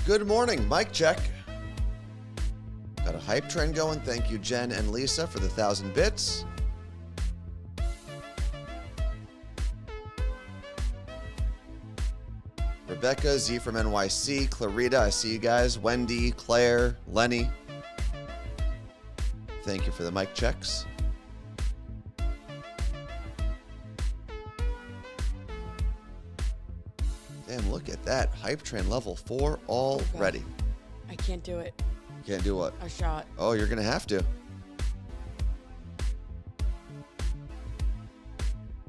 Good morning, mic check. Got a hype train going. Thank you, Jen and Lisa, for the 1,000 bits. Rebecca, Z from NYC, Clarita, I see you guys. Wendy, Claire, Lenny. Thank you for the mic checks. Damn, look at that. Hype train level 4 already. I can't do it. You can't do what? A shot. Oh, you're going to have to.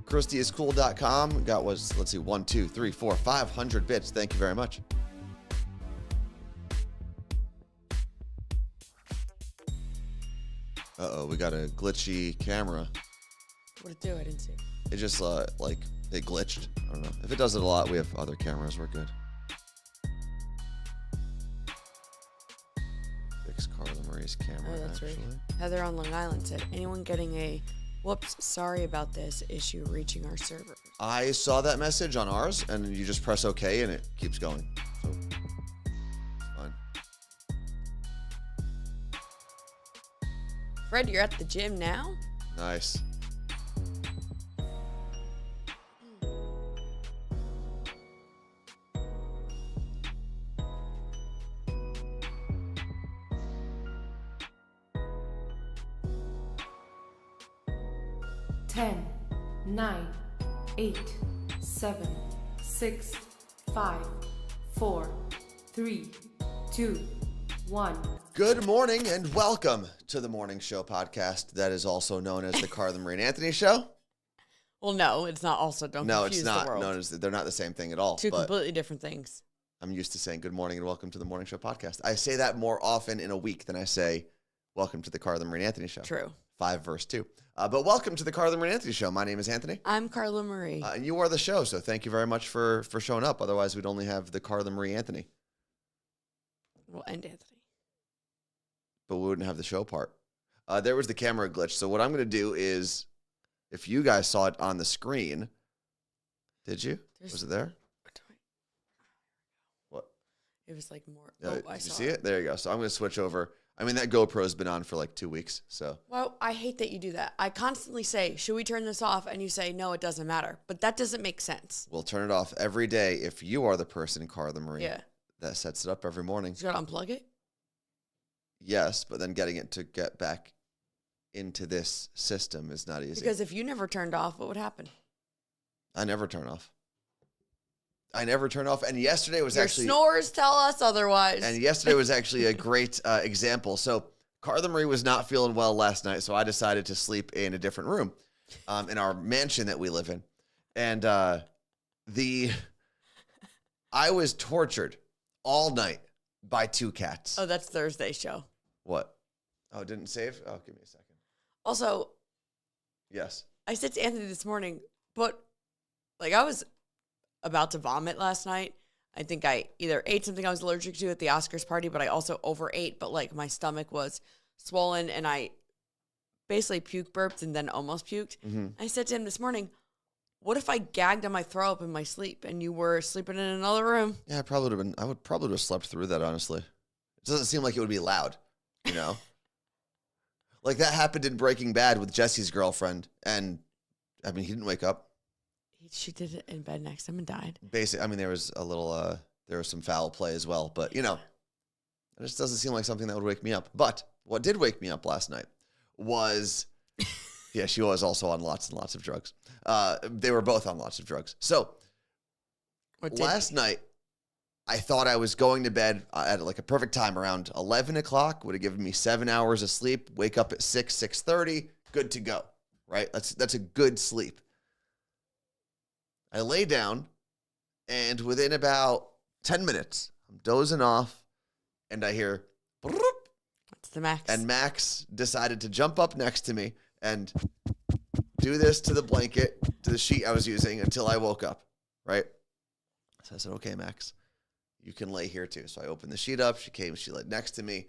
ChristyIsCool.com got let's see, 1, 2, 3, 4, 500 bits. Thank you very much. Uh-oh, we got a glitchy camera. What'd it do? I didn't see. It just, it glitched. I don't know. If it does it a lot, we have other cameras. We're good. Fix Carla Marie's camera, Oh, that's actually. right. Heather on Long Island said, anyone getting a whoops, sorry about this issue reaching our server? I saw that message on ours, and you just press OK, and it keeps going. So, fine. Fred, you're at the gym now? Nice. Ten, 9, 8, 7, 6, 5, 4, 3, 2, 1. Good morning and welcome to the Morning Show podcast that is also known as the Carla Marie and Anthony Show. Well, no, it's not also. Don't No, confuse it's not the world. known as. They're not the same thing at all. Two but completely different things. I'm used to saying good morning and welcome to the Morning Show podcast. I say that more often in a week than I say welcome to the Carla Marie and Anthony Show. True. 5 verse 2. But welcome to the Carla Marie and Anthony Show. My name is Anthony. I'm Carla Marie. And you are the show, so thank you very much for showing up. Otherwise, we'd only have the Carla Marie Anthony. Well, and Anthony. But we wouldn't have the show part. There was the camera glitch. So what I'm going to do is, if you guys saw it on the screen, did you? Was it there? What? It was like more. Yeah, Oh, did I you saw see it. it? There you go. So I'm going to switch over. I mean, that GoPro's been on for like 2 weeks. So Well, I hate that you do that. I constantly say, should we turn this off? And you say, no, it doesn't matter. But that doesn't make sense. we'll turn it off every day if you are the person, Carla Marie, Yeah. that sets it up every morning. So you got to unplug it? Yes, but then getting it to get back into this system is not easy. Because if you never turned off, what would happen? I never turn off. And yesterday was Your actually... snores tell us otherwise. And yesterday was actually a great example. So Carla Marie was not feeling well last night, so I decided to sleep in a different room in our mansion that we live in. And I was tortured all night by 2 cats. Oh, that's Thursday's show. What? Oh, it didn't save? Oh, give me a second. Also, Yes. I said to Anthony this morning, but like I was about to vomit last night. I think I either ate something I was allergic to at the Oscars party, but I also overate, but like my stomach was swollen and I basically burped and then almost puked. Mm-hmm. I said to him this morning, what if I gagged on my throw up in my sleep and you were sleeping in another room? Yeah, I would probably have slept through that, honestly. It doesn't seem like it would be loud, you know? Like that happened in Breaking Bad with Jesse's girlfriend, and I mean, he didn't wake up. She did it in bed next to him and died. Basically, I mean, there was some foul play as well, but you know, it just doesn't seem like something that would wake me up. But what did wake me up last night was, yeah, she was also on lots and lots of drugs. They were both on lots of drugs. So last night, I thought I was going to bed at like a perfect time around 11 o'clock, would have given me 7 hours of sleep, wake up at 6:30, good to go, right? That's a good sleep. I lay down, and within about 10 minutes, I'm dozing off, and I hear, "Broop," That's the Max. and Max decided to jump up next to me and do this to the blanket, to the sheet I was using until I woke up, right? So I said, okay, Max, you can lay here too. So I opened the sheet up. She came, she laid next to me.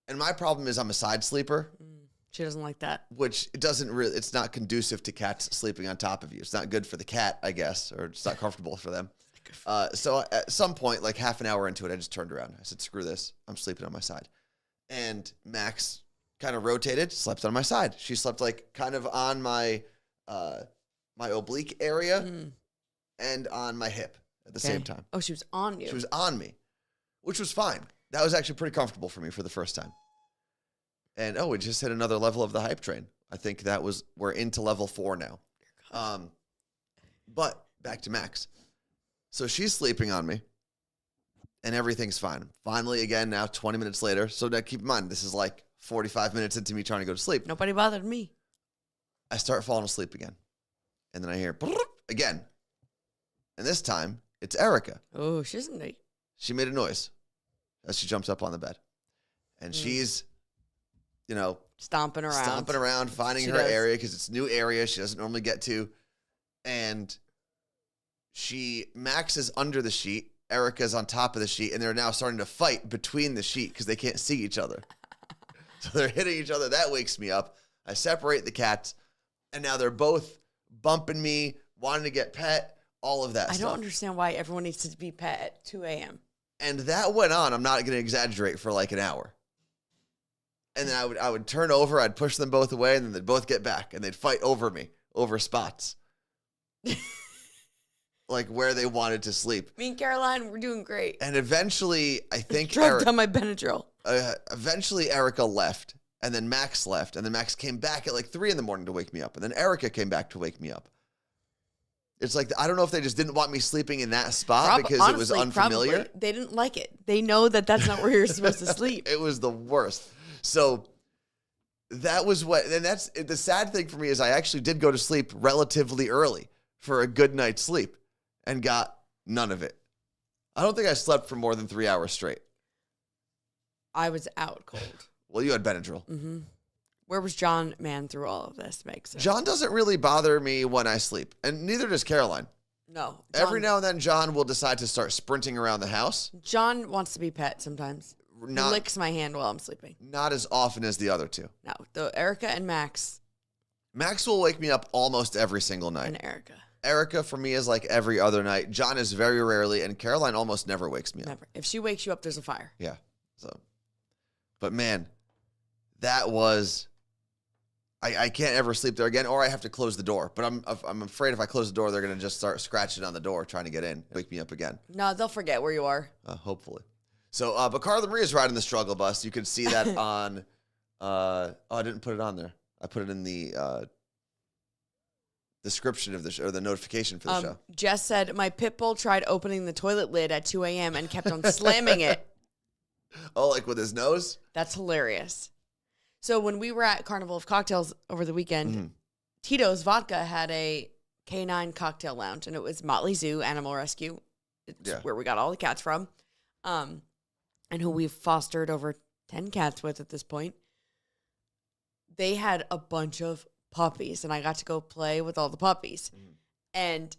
And my problem is I'm a side sleeper. She doesn't like that. Which it doesn't really, it's not conducive to cats sleeping on top of you. It's not good for the cat, I guess, or it's not comfortable for them. So at some point, like half an hour into it, I just turned around. I said, screw this. I'm sleeping on my side. And Max kind of rotated, slept on my side. She slept like kind of on my my oblique area and on my hip at the same time. Oh, she was on you. She was on me, which was fine. That was actually pretty comfortable for me for the first time. And, we just hit another level of the hype train. I think we're into level 4 now. But back to Max. So she's sleeping on me, and everything's fine. Finally, again, now 20 minutes later. So now keep in mind, this is like 45 minutes into me trying to go to sleep. Nobody bothered me. I start falling asleep again. And then I hear again. And this time, it's Erica. Oh, she's neat. She made a noise as she jumps up on the bed. And she's, stomping around, finding her area because it's a new area she doesn't normally get to. And Max is under the sheet. Erica's on top of the sheet. And they're now starting to fight between the sheet because they can't see each other. So they're hitting each other. That wakes me up. I separate the cats. And now they're both bumping me, wanting to get pet, all of that stuff. I don't understand why everyone needs to be pet at 2 a.m. And that went on, I'm not going to exaggerate, for like an hour. And then I would turn over, I'd push them both away, and then they'd both get back, and they'd fight over me, over spots. Like where they wanted to sleep. Me and Caroline, we're doing great. And eventually, I think Drugged on my Benadryl. Eventually, Erica left, and then Max left, and then Max came back at like 3 in the morning to wake me up, and then Erica came back to wake me up. It's like, I don't know if they just didn't want me sleeping in that spot because honestly, it was unfamiliar. Probably. They didn't like it. They know that that's not where you're supposed to sleep. It was the worst. So that was and that's the sad thing for me is I actually did go to sleep relatively early for a good night's sleep and got none of it. I don't think I slept for more than 3 hours straight. I was out cold. Well, you had Benadryl. Mm-hmm. Where was John, man, through all of this? Makes sense. John doesn't really bother me when I sleep, and neither does Caroline. No. Every now and then, John will decide to start sprinting around the house. John wants to be pet sometimes. He licks my hand while I'm sleeping. Not as often as the other two. No, Erica and Max. Max will wake me up almost every single night. And Erica. Erica, for me, is like every other night. John is very rarely, and Caroline almost never wakes me up. Never. If she wakes you up, there's a fire. Yeah. But man, that was... I can't ever sleep there again, or I have to close the door. But I'm afraid if I close the door, they're going to just start scratching on the door, trying to get in, wake me up again. No, they'll forget where you are. Hopefully. So, but Carla Marie is riding the struggle bus. You can see that on, I didn't put it on there. I put it in the description of the show, or the notification for the show. Jess said, my pit bull tried opening the toilet lid at 2 a.m. and kept on slamming it. Oh, like with his nose? That's hilarious. So when we were at Carnival of Cocktails over the weekend, Tito's Vodka had a canine cocktail lounge, and it was Motley Zoo Animal Rescue. It's where we got all the cats from, and who we've fostered over 10 cats with at this point. They had a bunch of puppies, and I got to go play with all the puppies. And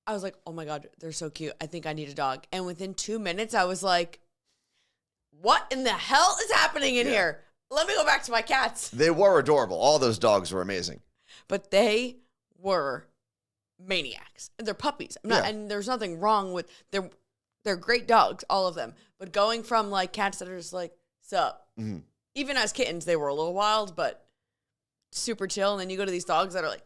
I was like, oh, my God, they're so cute. I think I need a dog. And within 2 minutes, I was like, what in the hell is happening in here? Let me go back to my cats. They were adorable. All those dogs were amazing. But they were maniacs. And they're puppies. And there's nothing wrong with they're great dogs, all of them. But going from like cats that are just like, sup. Mm-hmm. Even as kittens, they were a little wild, but super chill. And then you go to these dogs that are like,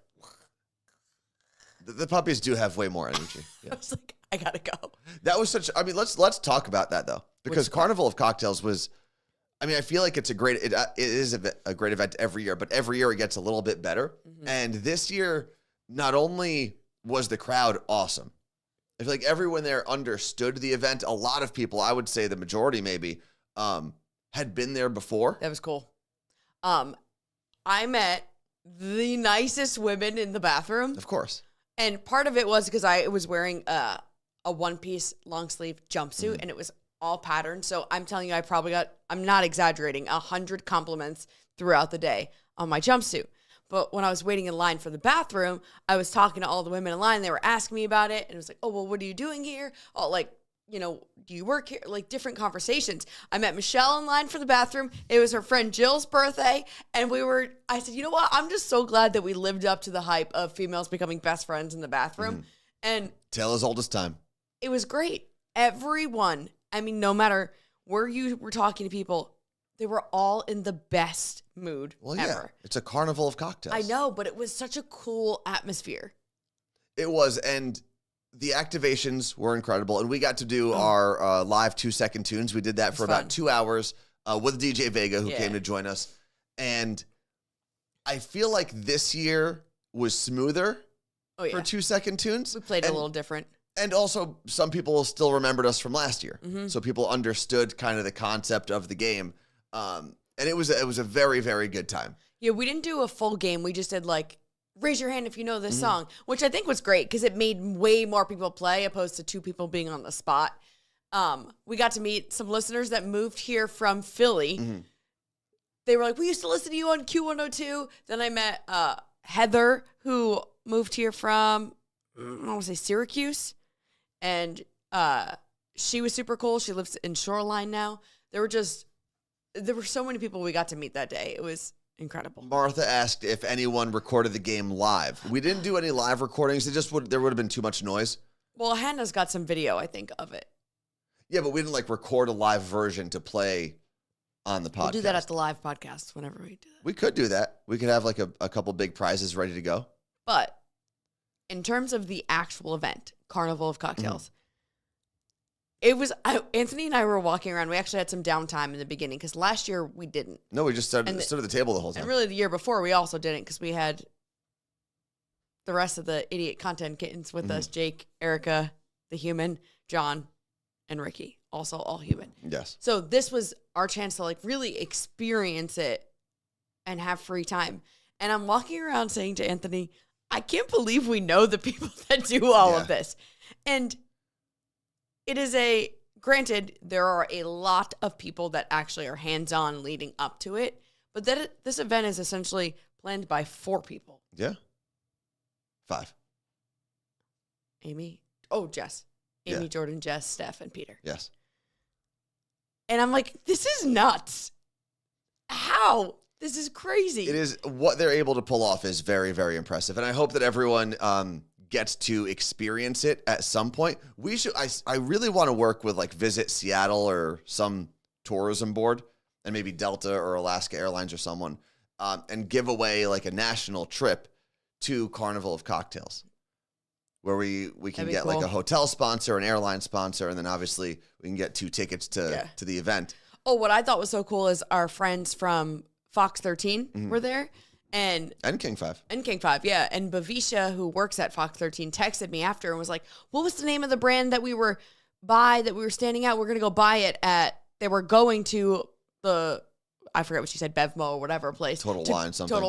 the puppies do have way more energy. Yeah. I was like, I gotta go. That was let's talk about that though. Because Carnival of Cocktails was, I feel like it is a great event every year, but every year it gets a little bit better. Mm-hmm. And this year, not only was the crowd awesome, I feel like everyone there understood the event. A lot of people, I would say the majority maybe, had been there before. That was cool. I met the nicest women in the bathroom. Of course. And part of it was because I was wearing a one-piece long-sleeve jumpsuit, and it was all patterned. So I'm telling you, I probably got, I'm not exaggerating, 100 compliments throughout the day on my jumpsuit. But when I was waiting in line for the bathroom, I was talking to all the women in line. They were asking me about it. And it was like, oh, well, what are you doing here? Oh, like, do you work here? Like different conversations. I met Michelle in line for the bathroom. It was her friend Jill's birthday. And I said, you know what? I'm just so glad that we lived up to the hype of females becoming best friends in the bathroom. And tale as old as time. It was great. Everyone, I mean, no matter where you were talking to people, they were all in the best mood ever. It's a carnival of cocktails. I know, but it was such a cool atmosphere. It was, and the activations were incredible. And we got to do our live 2-second tunes. We did that for about 2 hours with DJ Vega, who came to join us. And I feel like this year was smoother for 2-second tunes. We played a little different. And also, some people still remembered us from last year. So people understood kind of the concept of the game. And it was a very, very good time. Yeah, we didn't do a full game. We just did like, raise your hand if you know this song, which I think was great because it made way more people play opposed to 2 people being on the spot. We got to meet some listeners that moved here from Philly. They were like, we used to listen to you on Q102. Then I met Heather, who moved here from, I want to say Syracuse. And she was super cool. She lives in Shoreline now. There were so many people we got to meet that day. It was incredible. Martha asked if anyone recorded the game live. We didn't do any live recordings. There would have been too much noise. Well, Hannah's got some video, I think, of it. Yeah, but we didn't record a live version to play on the podcast. We'll do that at the live podcast whenever we do that. We could do that. We could have a couple big prizes ready to go. But in terms of the actual event, Carnival of Cocktails, it was, Anthony and I were walking around. We actually had some downtime in the beginning because last year we didn't. No, we just stood at the table the whole time. And really the year before we also didn't because we had the rest of the idiot content kittens with us, Jake, Erica, the human, John, and Ricky, also all human. Yes. So this was our chance to really experience it and have free time. And I'm walking around saying to Anthony, I can't believe we know the people that do all of this. And it is granted, there are a lot of people that actually are hands-on leading up to it, but this event is essentially planned by 4 people. Yeah. 5. Jess. Amy, Jordan, Jess, Steph, and Peter. Yes. And I'm like, this is nuts. How? This is crazy. It is. What they're able to pull off is very, very impressive. And I hope that everyone gets to experience it at some point. I really want to work with Visit Seattle or some tourism board and maybe Delta or Alaska Airlines or someone and give away a national trip to Carnival of Cocktails where we can get cool. a hotel sponsor, an airline sponsor, and then obviously we can get 2 tickets to the event. Oh, what I thought was so cool is our friends from Fox 13 were there. And King 5. And King 5, yeah. And Bavisha, who works at Fox 13, texted me after and was like, what was the name of the brand that we were standing at? We're going to go buy it they were going to I forget what she said, Bevmo or whatever place. Total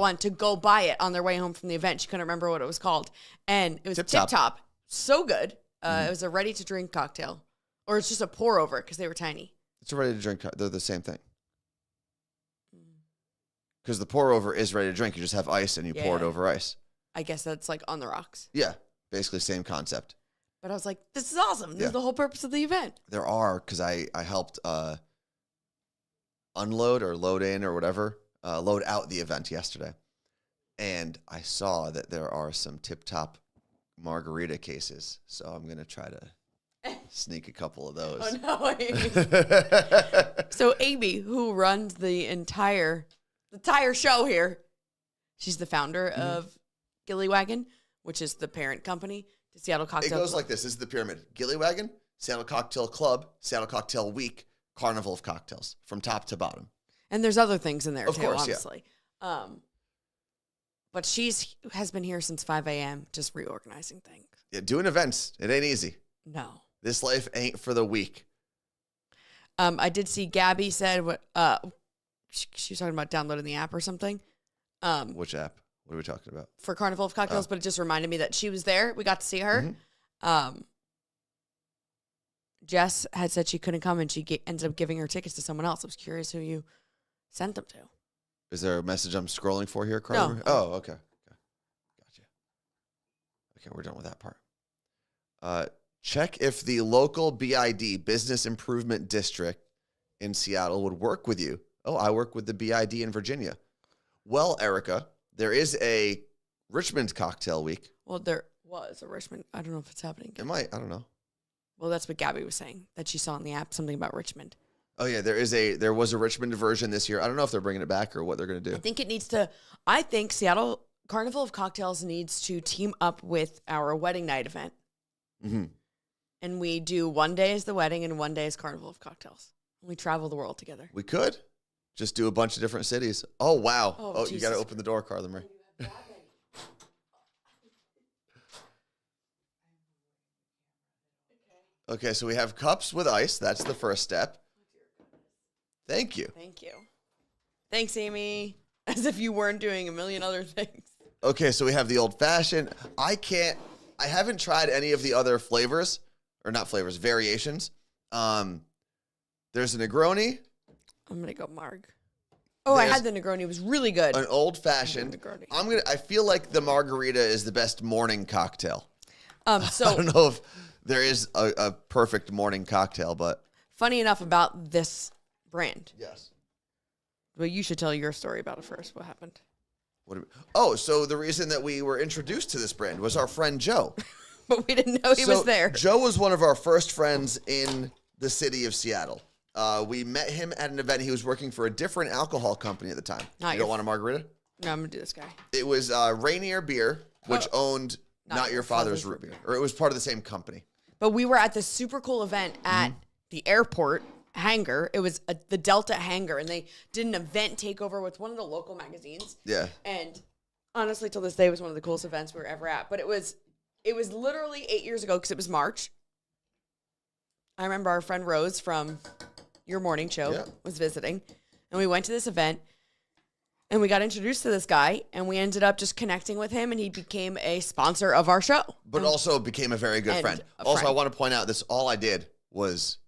Wine, to go buy it on their way home from the event. She couldn't remember what it was called. And it was Tip Top. So good. It was a ready-to-drink cocktail. Or it's just a pour-over because they were tiny. It's a ready-to-drink. They're the same thing. Because the pour-over is ready to drink. You just have ice and you pour it over ice. I guess that's on the rocks. Yeah. Basically same concept. But I was like, this is awesome. This is the whole purpose of the event. There are, because I helped unload or load in or whatever, load out the event yesterday. And I saw that there are some Tip Top margarita cases. So I'm going to try to sneak a couple of those. Oh, no. So Amy, who runs the entire show here, she's the founder of Gillywagon, which is the parent company to Seattle Cocktail It goes Club. like this. This is the pyramid. Gillywagon, Seattle Cocktail Club, Seattle Cocktail Week, Carnival of Cocktails, from top to bottom. And there's other things in there, of too, course, honestly. Yeah. But has been here since 5 a.m., just reorganizing things. Yeah, doing events, it ain't easy. No. This life ain't for the weak. I did see Gabby said she was talking about downloading the app or something. Which app? What are we talking about? For Carnival of Cocktails, but it just reminded me that she was there. We got to see her. Jess had said she couldn't come, and she ended up giving her tickets to someone else. I was curious who you sent them to. Is there a message I'm scrolling for here, Carter? No. Oh, okay. Gotcha. Okay, we're done with that part. Check if the local BID, Business Improvement District in Seattle, would work with you. Oh, I work with the BID in Virginia. Well, Erica, there is a Richmond Cocktail Week. Well, there was a Richmond. I don't know if it's happening. It might. I don't know. Well, that's what Gabby was saying, that she saw in the app something about Richmond. Oh yeah, there was a Richmond version this year. I don't know if they're bringing it back or what they're going to do. I think Seattle Carnival of Cocktails needs to team up with our wedding night event. Mm-hmm. And we do one day is the wedding and one day is Carnival of Cocktails. We travel the world together. We could just do a bunch of different cities. Oh wow! Oh, you got to open the door, Carla Marie. Okay, so we have cups with ice. That's the first step. Thank you. Thank you. Thanks, Amy. As if you weren't doing a million other things. Okay, so we have the old fashioned. I haven't tried any of the other flavors, or not flavors, variations. There's a Negroni. I'm gonna go Marg. Oh, I had the Negroni. It was really good. An old fashioned. I feel like the margarita is the best morning cocktail. So I don't know if there is a perfect morning cocktail, but funny enough about this brand. Yes. Well, you should tell your story about it first. What happened? So the reason that we were introduced to this brand was our friend Joe. But we didn't know he was there. Joe was one of our first friends in the city of Seattle. We met him at an event. He was working for a different alcohol company at the time. You don't want a margarita? No, I'm going to do this guy. It was Rainier Beer, which owned Not Your Father's Root Beer. Or it was part of the same company. But we were at this super cool event at the airport hangar. It was the Delta hangar, and they did an event takeover with one of the local magazines. Yeah. And honestly, till this day, it was one of the coolest events we were ever at. But it was literally 8 years ago because it was March. I remember our friend Rose from your morning show was visiting, and we went to this event, and we got introduced to this guy, and we ended up just connecting with him, and he became a sponsor of our show. But also became a very good friend. I want to point out this, all I did was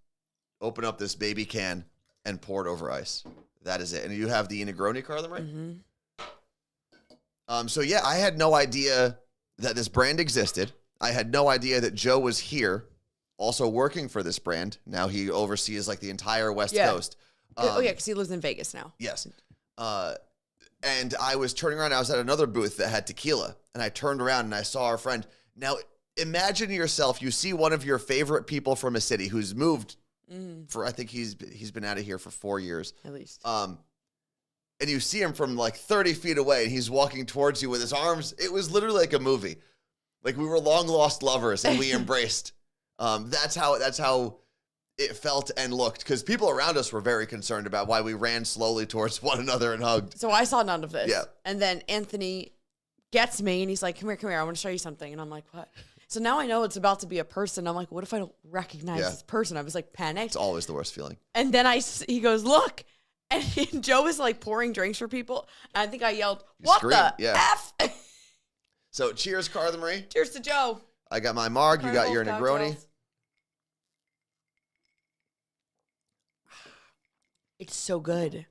open up this baby can and pour it over ice. That is it. And you have the Negroni, Carla, right? Mm-hmm. So yeah, I had no idea that this brand existed. I had no idea that Joe was here also working for this brand. Now he oversees like the entire West Coast. Because he lives in Vegas now. Yes. And I was turning around. I was at another booth that had tequila, and I turned around and I saw our friend. Now, imagine yourself. You see one of your favorite people from a city who's moved for. I think he's been out of here for 4 years at least. And you see him from like 30 feet away, and he's walking towards you with his arms. It was literally like a movie. Like we were long lost lovers, and we embraced. That's how it felt and looked, because people around us were very concerned about why we ran slowly towards one another and hugged. So I saw none of this. Yeah. And then Anthony gets me, and he's like, come here. I want to show you something. And I'm like, what? So now I know it's about to be a person. I'm like, what if I don't recognize this person? I was like panicked. It's always the worst feeling. And then he goes, look. And Joe was like pouring drinks for people. And I think I yelled, what the F? So cheers, Carla Marie. Cheers to Joe. I got my Marg. You got your Negroni. It's so good.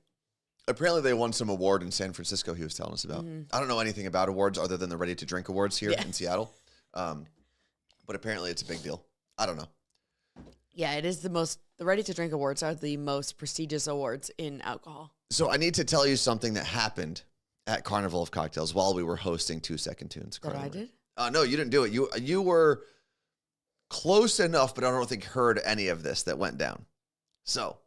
Apparently they won some award in San Francisco he was telling us about. I don't know anything about awards other than the Ready to Drink Awards here in Seattle. But apparently it's a big deal. I don't know. Yeah, it is the Ready to Drink Awards are the most prestigious awards in alcohol. So I need to tell you something that happened at Carnival of Cocktails while we were hosting 2 Second Tunes. That I did? No, you didn't do it. You were close enough, but I don't think heard any of this that went down. So,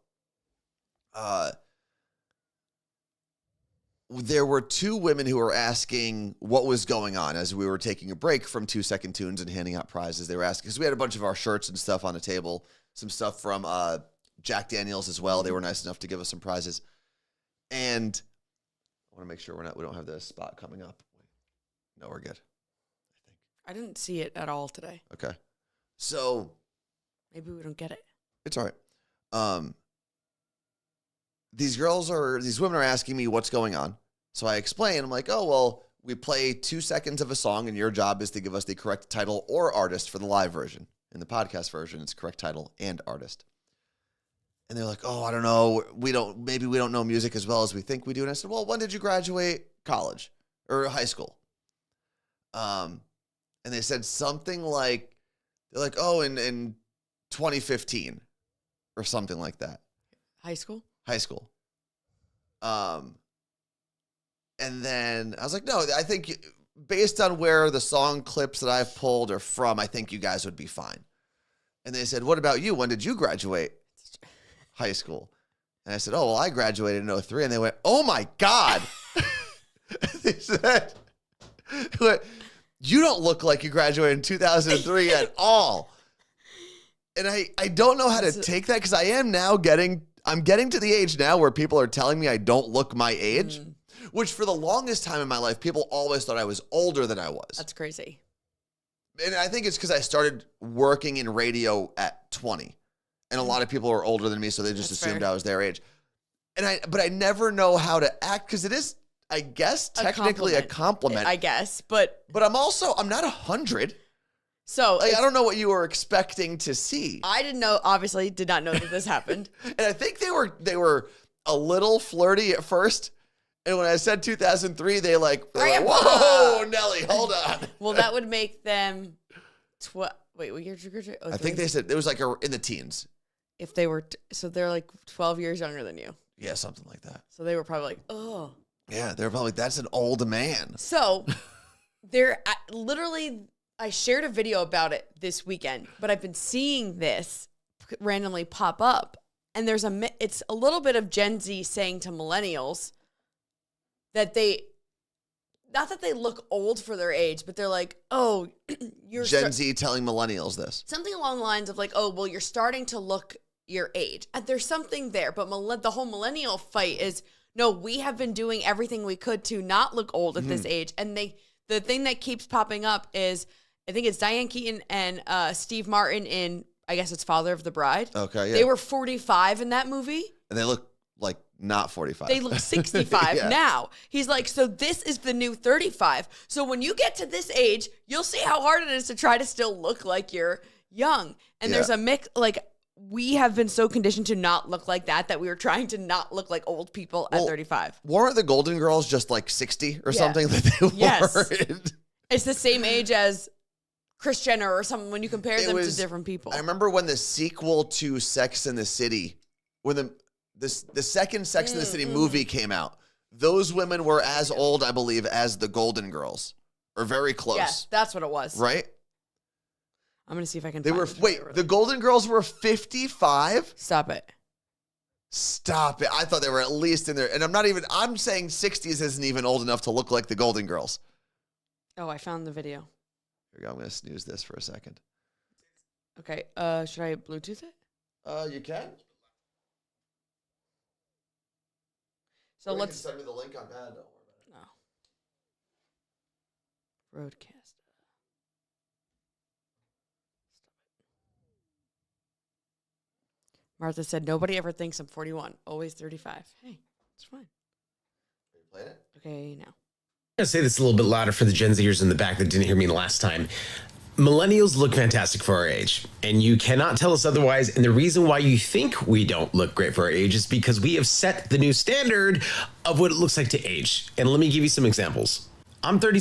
there were 2 women who were asking what was going on as we were taking a break from 2 Second Tunes and handing out prizes. They were asking, because we had a bunch of our shirts and stuff on the table, some stuff from Jack Daniels as well. They were nice enough to give us some prizes. And I want to make sure we don't have this spot coming up. No, we're good. I didn't see it at all today. Okay. So maybe we don't get it. It's all right. These women are asking me what's going on. So I explain. I'm like, oh, well, we play 2 seconds of a song, and your job is to give us the correct title or artist for the live version. In the podcast version, it's correct title and artist. And they're like, oh, I don't know. Maybe we don't know music as well as we think we do. And I said, well, when did you graduate college or high school? And they said something like, they're like, oh, in 2015 or something like that. High school. And then I was like, no, I think based on where the song clips that I've pulled are from, I think you guys would be fine. And they said, what about you? When did you graduate high school? And I said, oh, well, I graduated in 2003. And they went, oh, my God. They said, you don't look like you graduated in 2003 at all. And I don't know how to take that because I'm getting to the age now where people are telling me I don't look my age, which for the longest time in my life, people always thought I was older than I was. That's crazy. And I think it's because I started working in radio at 20. And a lot of people are older than me, so they just assumed I was their age. But I never know how to act because it is, I guess, technically a compliment. I guess, but I'm not 100. So I don't know what you were expecting to see. I did not know that this happened. And I think they were a little flirty at first. And when I said 2003, they were like, whoa, Nelly, hold on. Well, that would make them what year did you graduate? I think they said it was like in the teens. If they were, so they're like 12 years younger than you. Yeah, something like that. So they were probably like, oh. Yeah, they were probably like, that's an old man. So I shared a video about it this weekend, but I've been seeing this randomly pop up. And it's a little bit of Gen Z saying to millennials that not that they look old for their age, but they're like, oh, you're Gen Z telling millennials this. Something along the lines of like, oh, well, you're starting to look your age. And there's something there, but the whole millennial fight is, no, we have been doing everything we could to not look old at this age. And the thing that keeps popping up is, I think it's Diane Keaton and Steve Martin in, I guess it's Father of the Bride. Okay, yeah. They were 45 in that movie. And they look like not 45. They look 65 now. He's like, so this is the new 35. So when you get to this age, you'll see how hard it is to try to still look like you're young. And there's a mix, like, we have been so conditioned to not look like that we were trying to not look like old people at 35. Weren't the Golden Girls just like 60 or something that they were? Yes. It's the same age as Kris Jenner or something when you compare them to different people. I remember when the sequel to Sex and the City, when the second Sex and the City movie came out, those women were as old, I believe, as the Golden Girls, or very close. Yes, that's what it was. Right? I'm going to see if I can the Golden Girls were 55? Stop it. Stop it. I thought they were at least in there. And I'm saying 60s isn't even old enough to look like the Golden Girls. Oh, I found the video. Here we go. I'm going to snooze this for a second. Okay. Should I Bluetooth it? You can. So let's send me the link on that. Don't worry about it. No. Roadcast. Martha said, nobody ever thinks I'm 41. Always 35. Hey, it's fine. Are you playing it? Okay, now. I'm going to say this a little bit louder for the Gen Zers in the back that didn't hear me the last time. Millennials look fantastic for our age, and you cannot tell us otherwise. And the reason why you think we don't look great for our age is because we have set the new standard of what it looks like to age. And let me give you some examples. I'm 30.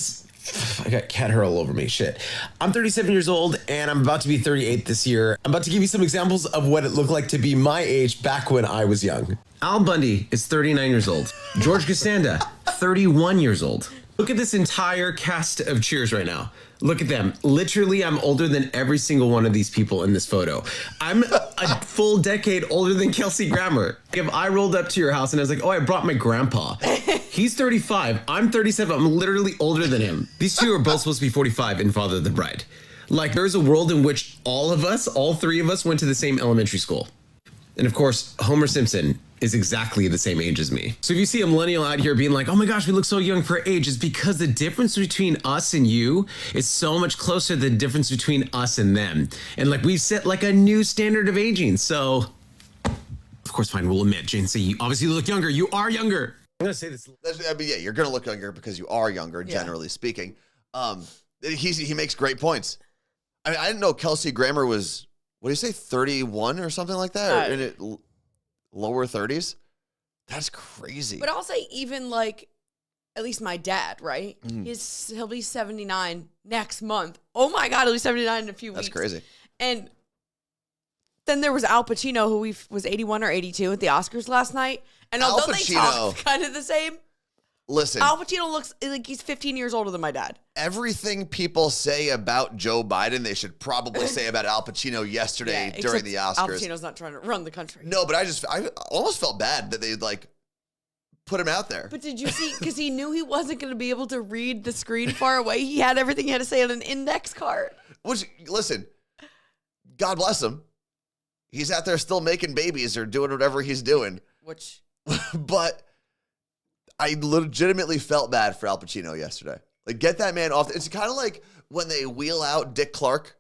I got cat hair all over me. Shit. I'm 37 years old, and I'm about to be 38 this year. I'm about to give you some examples of what it looked like to be my age back when I was young. Al Bundy is 39 years old. George Costanza, 31 years old. Look at this entire cast of Cheers right now. Look at them. Literally, I'm older than every single one of these people in this photo. I'm a full decade older than Kelsey Grammer. If I rolled up to your house and I was like, oh, I brought my grandpa. He's 35. I'm 37. I'm literally older than him. These two are both supposed to be 45 in Father of the Bride. Like, there's a world in which all three of us went to the same elementary school. And of course, Homer Simpson is exactly the same age as me. So if you see a millennial out here being like, oh my gosh, we look so young for age, it's because the difference between us and you is so much closer than the difference between us and them. And like, we've set like a new standard of aging. So of course, fine, we'll admit, Jane, say you obviously look younger. You are younger. I'm gonna say this. Yeah, you're gonna look younger because you are younger, generally speaking. He makes great points. I mean, I didn't know Kelsey Grammer was, what do you say, 31 or something like that? Or in it lower 30s? That's crazy. But I'll say even like, at least my dad, right? He'll be 79 next month. Oh my God, he'll be 79 in a few weeks. That's crazy. And then there was Al Pacino, who was 81 or 82 at the Oscars last night. And although they talk kind of the same, Listen, Al Pacino looks like he's 15 years older than my dad. everything people say about Joe Biden, they should probably say about Al Pacino yesterday during except the Al Oscars. Pacino's not trying to run the country. No, but I almost felt bad that they like put him out there. But did you see, because he knew he wasn't going to be able to read the screen far away, he had everything he had to say on an index card. Which, listen, God bless him. He's out there still making babies or doing whatever he's doing. Which, But I legitimately felt bad for Al Pacino yesterday. Like, get that man off. It's kind of like when they wheel out Dick Clark,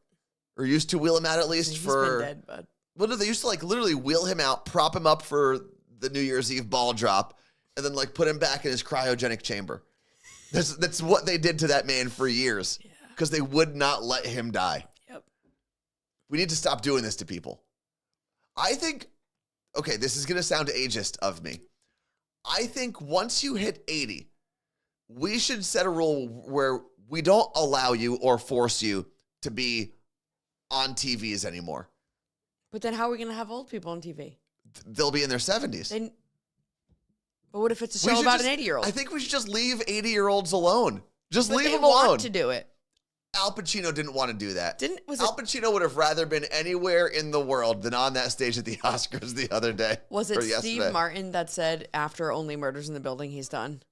or used to wheel him out at least he's for. been dead, bud. Well, no, they used to like literally wheel him out, prop him up for the New Year's Eve ball drop, and then like put him back in his cryogenic chamber. That's what they did to that man for years because they would not let him die. Yep. We need to stop doing this to people. I think, okay, this is going to sound ageist of me. I think once you hit 80, we should set a rule where we don't allow you or force you to be on TVs anymore. But then how are we going to have old people on TV? They'll be in their 70s. But what if it's a We show should about just- an 80-year-old? I think we should just leave 80-year-olds alone. Just leave they them alone. want to do it. Al Pacino didn't want to do that. Was Al Pacino would have rather been anywhere in the world than on that stage at the Oscars the other day. Was it or Steve yesterday. Martin that said after Only Murders in the Building he's done?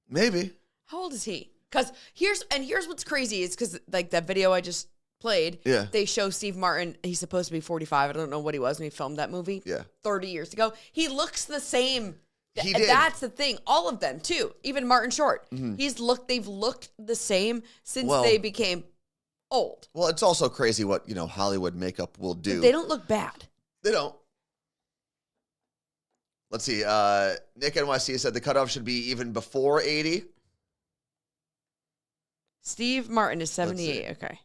Maybe. How old is he? Because here's what's crazy is because like that video I just played, Yeah. they show Steve Martin. He's supposed to be 45. I don't know what he was when he filmed that movie. Yeah. 30 years ago. He looks the same. He did. That's the thing. All of them too. Even Martin Short. They've looked the same since Well- they became old. Well, it's also crazy what, Hollywood makeup will do. But they don't look bad. They don't. Let's see. Nick NYC said the cutoff should be even before 80. Steve Martin is see. 78. Okay.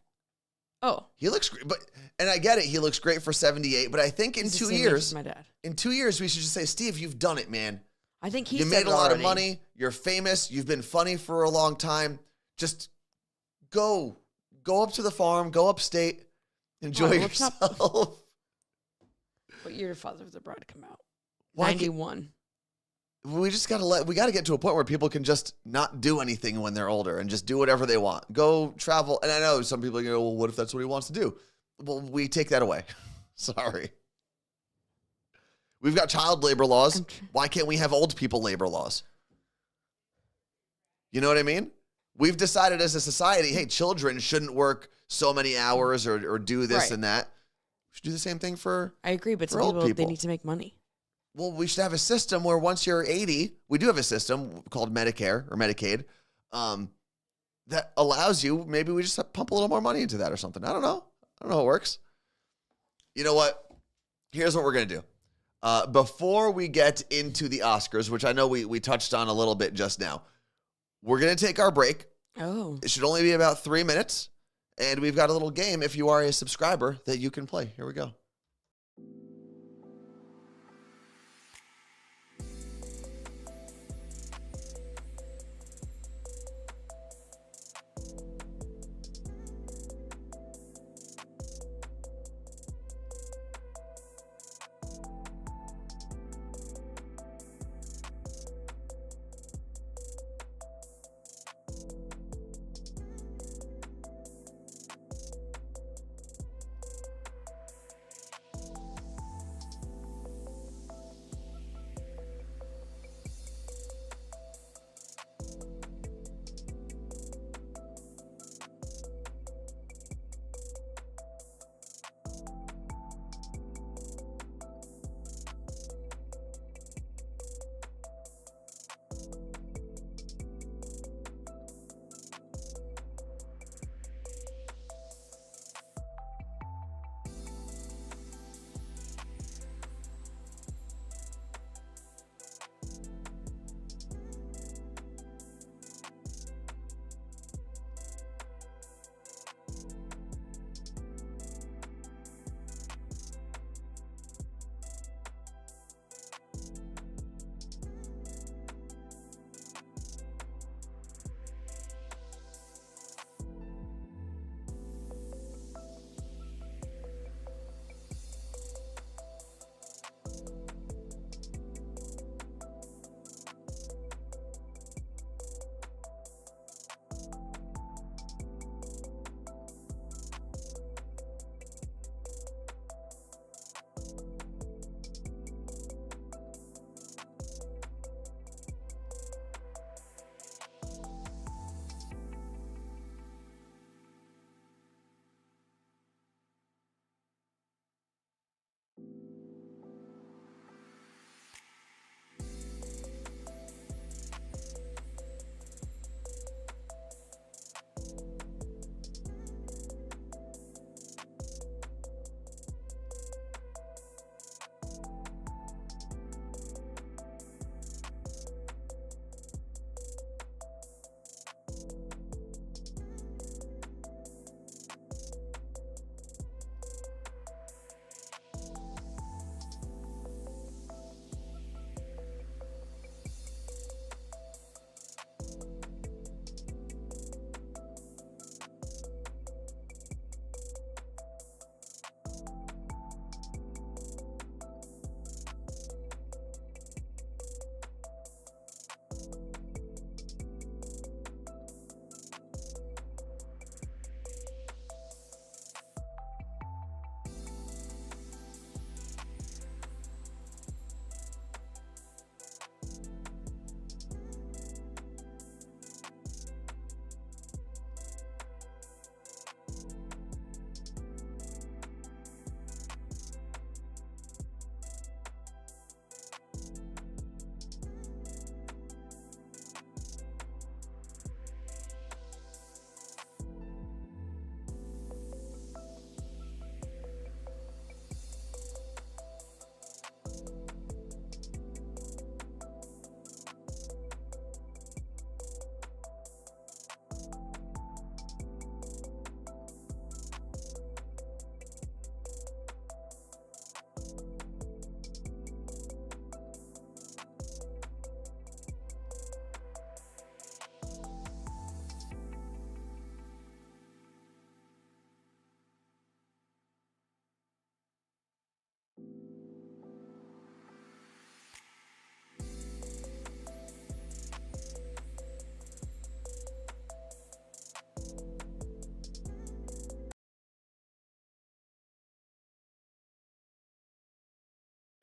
Oh. He looks great, and I get it. He looks great for 78, but I think in He's the 2 same age years, as my dad. in 2 years, we should just say, Steve, you've done it, man. I think he You said made it a lot of already. money. You're famous. You've been funny for a long time. Just go up to the farm, go upstate, enjoy Come on, let's not- yourself. What year did Father of the Bride come out? Why can't- 91. We just we got to get to a point where people can just not do anything when they're older and just do whatever they want. Go travel. And I know some people go, well, what if that's what he wants to do? Well, we take that away. Sorry. We've got child labor laws. Why can't we have old people labor laws? You know what I mean? We've decided as a society, hey, children shouldn't work so many hours or do this Right. and that. We should do the same thing for I agree, but For some old people, they people. need to make money. Well, we should have a system where once you're 80, we do have a system called Medicare or Medicaid that allows you, maybe we just pump a little more money into that or something. I don't know how it works. You know what? Here's what we're going to do. Before we get into the Oscars, which I know we touched on a little bit just now, we're going to take our break. Oh. It should only be about 3 minutes. And we've got a little game, if you are a subscriber, that you can play. Here we go.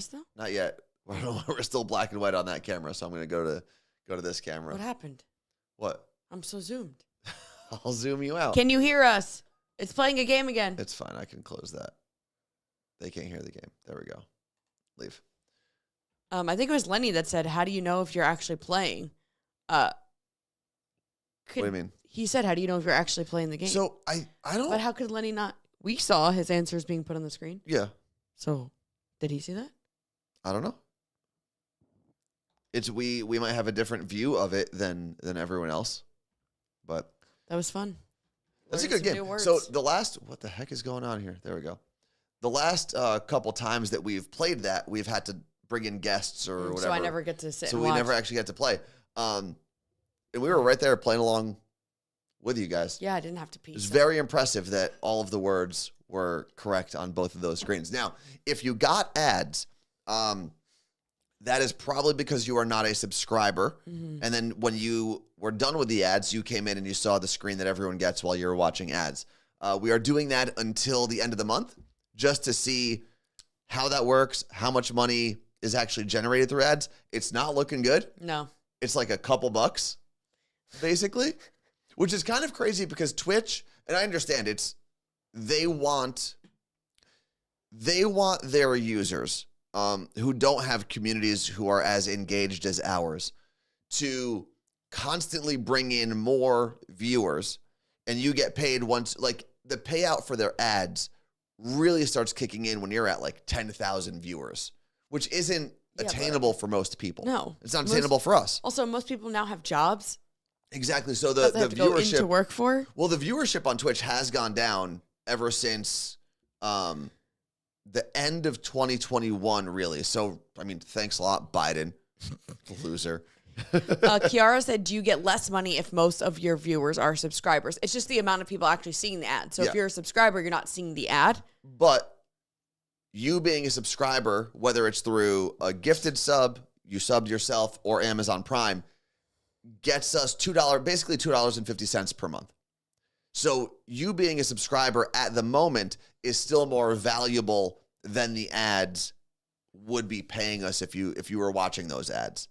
though? Not yet. We're still black and white on that camera, so I'm going to go to this camera. What happened? What? I'm so zoomed. I'll zoom you out. Can you hear us? It's playing a game again. It's fine. I can close that. They can't hear the game. There we go. Leave. I think it was Lenny that said, "How do you know if you're actually playing?" What do you mean? He said, "How do you know if you're actually playing the game?" So I don't. But how could Lenny not? We saw his answers being put on the screen. Yeah. So, did he see that? I don't know. It's we might have a different view of it than everyone else, but That was fun. that's a Learned good some new game. words. So the last, what the heck is going on here? There we go. The last couple times that we've played that, we've had to bring in guests or whatever. So I never get to sit. So and we watch. never actually got to play. And we were right there playing along with you guys. Yeah, I didn't have to pee. It was so- very impressive that all of the words were correct on both of those screens. Now, if you got ads, that is probably because you are not a subscriber. Mm-hmm. And then when you were done with the ads, you came in and you saw the screen that everyone gets while you're watching ads. We are doing that until the end of the month just to see how that works, how much money is actually generated through ads. It's not looking good. No. It's like a couple bucks, basically, which is kind of crazy because Twitch, and I understand they want their users who don't have communities who are as engaged as ours to constantly bring in more viewers, and you get paid once, like the payout for their ads really starts kicking in when you're at like 10,000 viewers, which isn't attainable for most people. No. It's not attainable for us. Also, most people now have jobs. Exactly. So the That they have to go viewership into work for. Well, the viewership on Twitch has gone down ever since the end of 2021, really. So, I mean, thanks a lot, Biden. Loser. Kiara said, "Do you get less money if most of your viewers are subscribers?" It's just the amount of people actually seeing the ad. So if Yeah. you're a subscriber, you're not seeing the ad. But you being a subscriber, whether it's through a gifted sub, you subbed yourself, or Amazon Prime, gets us basically $2.50 per month. So you being a subscriber at the moment is still more valuable than the ads would be paying us if you were watching those ads.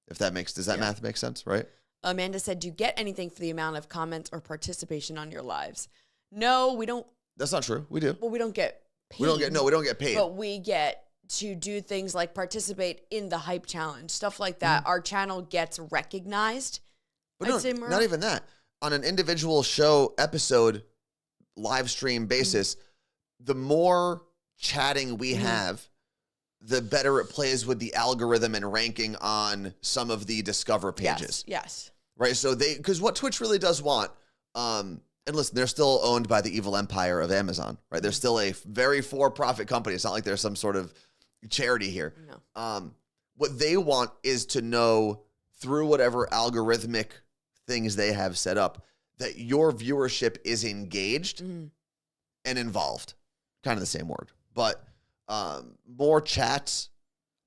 Does that math make sense, right? Amanda said, "Do you get anything for the amount of comments or participation on your lives?" No, we don't. That's not true. We do. Well, we don't get paid. We don't get paid. But we get to do things like participate in the hype challenge, stuff like that. Our channel gets recognized. But I'd say no, more. not even that. On an individual show episode, live stream basis, the more chatting we have, the better it plays with the algorithm and ranking on some of the Discover pages. Yes. Right? So because what Twitch really does want, and listen, they're still owned by the evil empire of Amazon, right? They're still a very for-profit company. It's not like there's some sort of charity here. No. What they want is to know through whatever algorithmic things they have set up that your viewership is engaged and involved. Kind of the same word. But more chats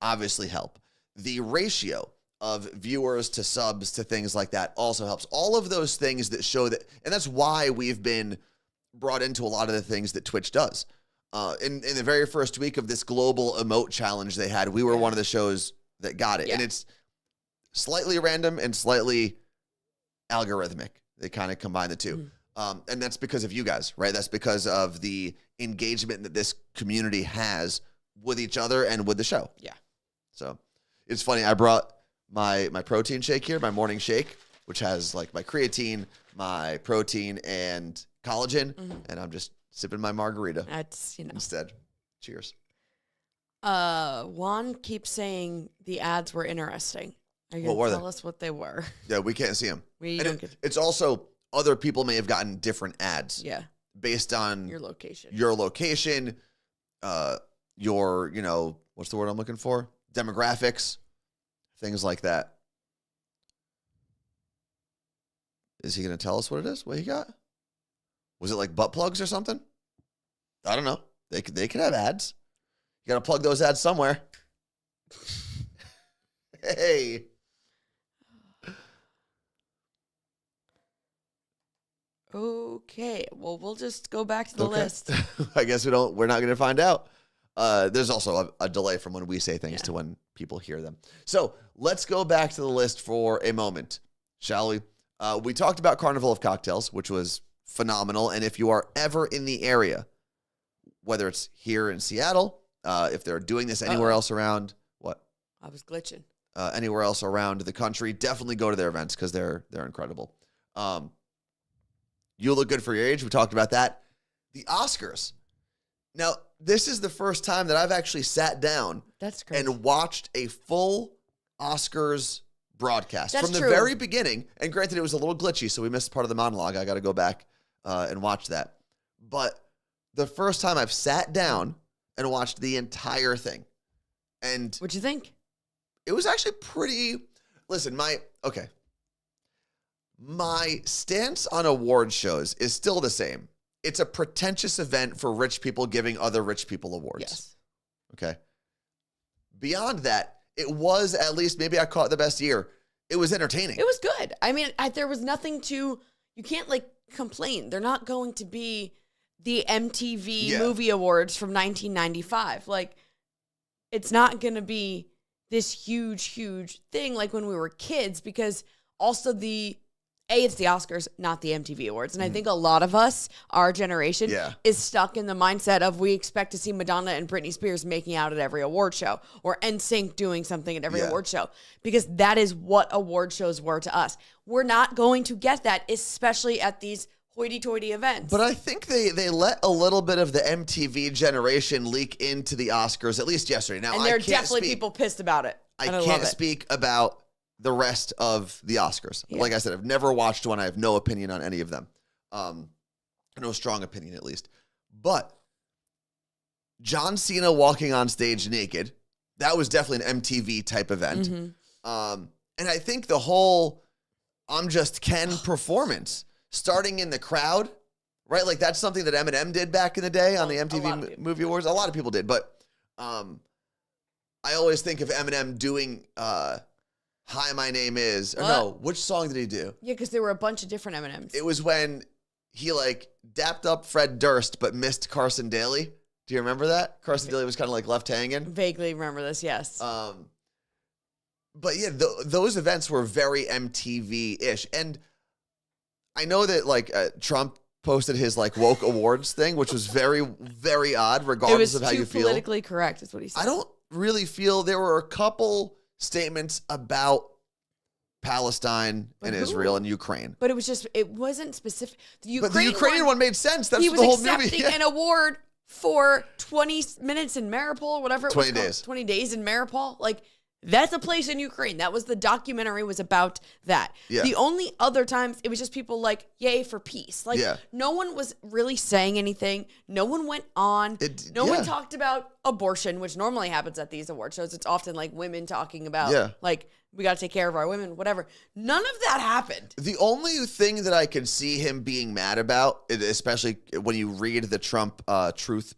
obviously help. The ratio of viewers to subs to things like that also helps. All of those things that show that, and that's why we've been brought into a lot of the things that Twitch does. In the very first week of this global emote challenge they had, we were one of the shows that got it. Yeah. And it's slightly random and slightly algorithmic. They kind of combine the two. And that's because of you guys, right? That's because of the engagement that this community has with each other and with the show. Yeah. So it's funny. I brought my protein shake here, my morning shake, which has like my creatine, my protein, and collagen. And I'm just sipping my margarita That's, instead. Cheers. Juan keeps saying the ads were interesting. Are you What were going to they? tell us what they were? Yeah, we can't see them. We And don't get it's also other people may have gotten different ads yeah, based on your location. your location, your, what's the word I'm looking for? Demographics, things like that. Is he going to tell us what it is? What he got? Was it like butt plugs or something? I don't know. They could have ads. You got to plug those ads somewhere. Hey. Okay, well, we'll just go back to the list. I guess we're not going to find out. There's also a delay from when we say things to when people hear them. So let's go back to the list for a moment, shall we? We talked about Carnival of Cocktails, which was phenomenal. And if you are ever in the area, whether it's here in Seattle, if they're doing this anywhere else around, what? I was glitching. Anywhere else around the country, definitely go to their events because they're incredible. You look good for your age. We talked about that. The Oscars. Now, this is the first time that I've actually sat down and watched a full Oscars broadcast from the very beginning. And granted, it was a little glitchy, so we missed part of the monologue. I got to go back and watch that. But the first time I've sat down and watched the entire thing. And what'd you think? It was actually pretty. Listen, my stance on award shows is still the same. It's a pretentious event for rich people giving other rich people awards. Yes. Okay. Beyond that, it was, at least maybe I caught the best year, it was entertaining. It was good. I mean, there was nothing to, you can't like complain. They're not going to be the MTV Movie Awards from 1995. Like, it's not going to be this huge thing like when we were kids, because also it's the Oscars, not the MTV Awards. And I think a lot of us, our generation, is stuck in the mindset of we expect to see Madonna and Britney Spears making out at every award show, or NSYNC doing something at every award show, because that is what award shows were to us. We're not going to get that, especially at these hoity-toity events. But I think they let a little bit of the MTV generation leak into the Oscars, at least yesterday. Now, and there are definitely people pissed about it. I can't speak about the rest of the Oscars. Yeah. Like I said, I've never watched one. I have no opinion on any of them. No strong opinion, at least. But John Cena walking on stage naked, that was definitely an MTV type event. Mm-hmm. And I think the whole I'm Just Ken performance, starting in the crowd, right? Like that's something that Eminem did back in the day on the MTV Movie Awards. A lot of people did. But I always think of Eminem doing Hi, My Name Is. Or no, which song did he do? Yeah, because there were a bunch of different Eminems. It was when he like dapped up Fred Durst but missed Carson Daly. Do you remember that? Carson Daly was kind of like left hanging. Vaguely remember this, yes. But yeah, those events were very MTV-ish. And I know that like Trump posted his like woke awards thing, which was very, very odd, regardless of how you feel. Politically correct is what he said. I don't really feel there were a couple statements about Palestine and Israel and Ukraine. But it wasn't specific. The Ukrainian one made sense. That's the whole movie. He was accepting an award for 20 minutes in Mariupol or whatever it was 20 days. 20 days in Mariupol. Like, that's a place in Ukraine. That was the documentary was about that. Yeah. The only other times it was just people like, yay for peace. Like no one was really saying anything. No one went on. No one talked about abortion, which normally happens at these award shows. It's often like women talking about like, we got to take care of our women, whatever. None of that happened. The only thing that I could see him being mad about, especially when you read the Trump truth,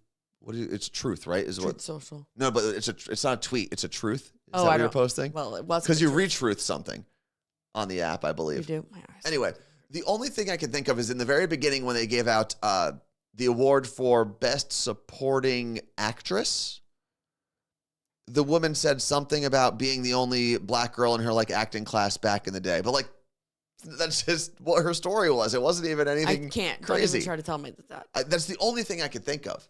it's truth, right? Is Truth what Social. No, but it's not a tweet. It's a truth. Is that I what you're posting? Well, it was because you retruth something on the app, I believe. You do. My eyes. Anyway, the only thing I can think of is in the very beginning when they gave out the award for Best Supporting Actress. The woman said something about being the only black girl in her like acting class back in the day, but like that's just what her story was. It wasn't even anything. I can't. Crazy. Don't even try to tell me that. That's the only thing I could think of.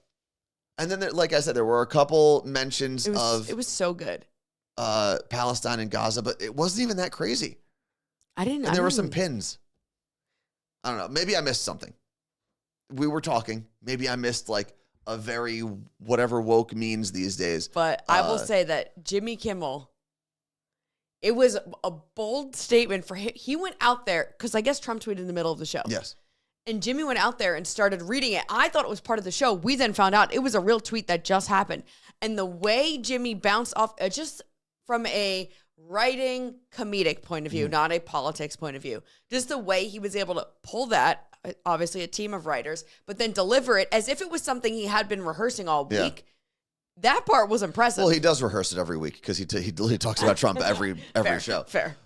And then, like I said, there were a couple mentions of it was so good. Palestine and Gaza, but it wasn't even that crazy. And there were some pins. I don't know. Maybe I missed something. We were talking. Maybe I missed like a very whatever woke means these days. But I will say that Jimmy Kimmel, it was a bold statement for him. He went out there because I guess Trump tweeted in the middle of the show. Yes. And Jimmy went out there and started reading it. I thought it was part of the show. We then found out it was a real tweet that just happened. And the way Jimmy bounced off, just from a writing comedic point of view, not a politics point of view, just the way he was able to pull that, obviously a team of writers, but then deliver it as if it was something he had been rehearsing all week. That part was impressive. Well, he does rehearse it every week because he talks about Trump every show. Fair.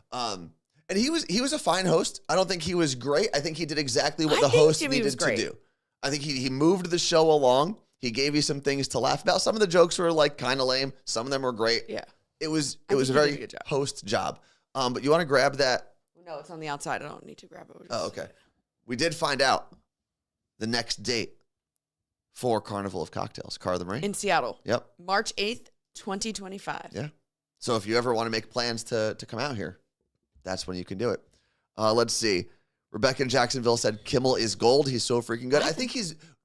And he was a fine host. I don't think he was great. I think he did exactly what the host needed to do. I think he moved the show along. He gave you some things to laugh about. Some of the jokes were like kind of lame. Some of them were great. Yeah. It was I a think he did very a good job. host job. But you want to grab that? No, it's on the outside. I don't need to grab it. Oh, okay. We did find out the next date for Carnival of Cocktails. Car of the Marie? In Seattle. Yep. March 8th, 2025. Yeah. So if you ever want to make plans to come out here, that's when you can do it. Let's see. Rebecca in Jacksonville said Kimmel is gold. He's so freaking good. I think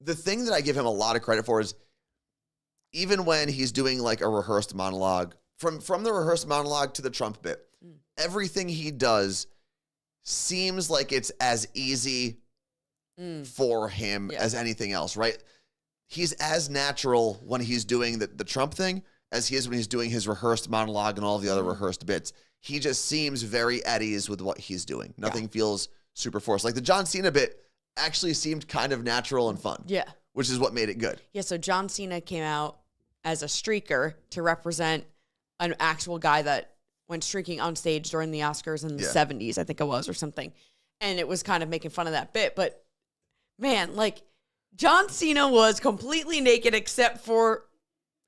the thing that I give him a lot of credit for is even when he's doing like a rehearsed monologue, from the rehearsed monologue to the Trump bit, everything he does seems like it's as easy for him as anything else, right? He's as natural when he's doing the Trump thing as he is when he's doing his rehearsed monologue and all the other rehearsed bits. He just seems very at ease with what he's doing. Nothing feels super forced. Like the John Cena bit actually seemed kind of natural and fun. Yeah. Which is what made it good. Yeah, so John Cena came out as a streaker to represent an actual guy that went streaking on stage during the Oscars in the 70s, I think it was, or something. And it was kind of making fun of that bit. But, man, like, John Cena was completely naked except for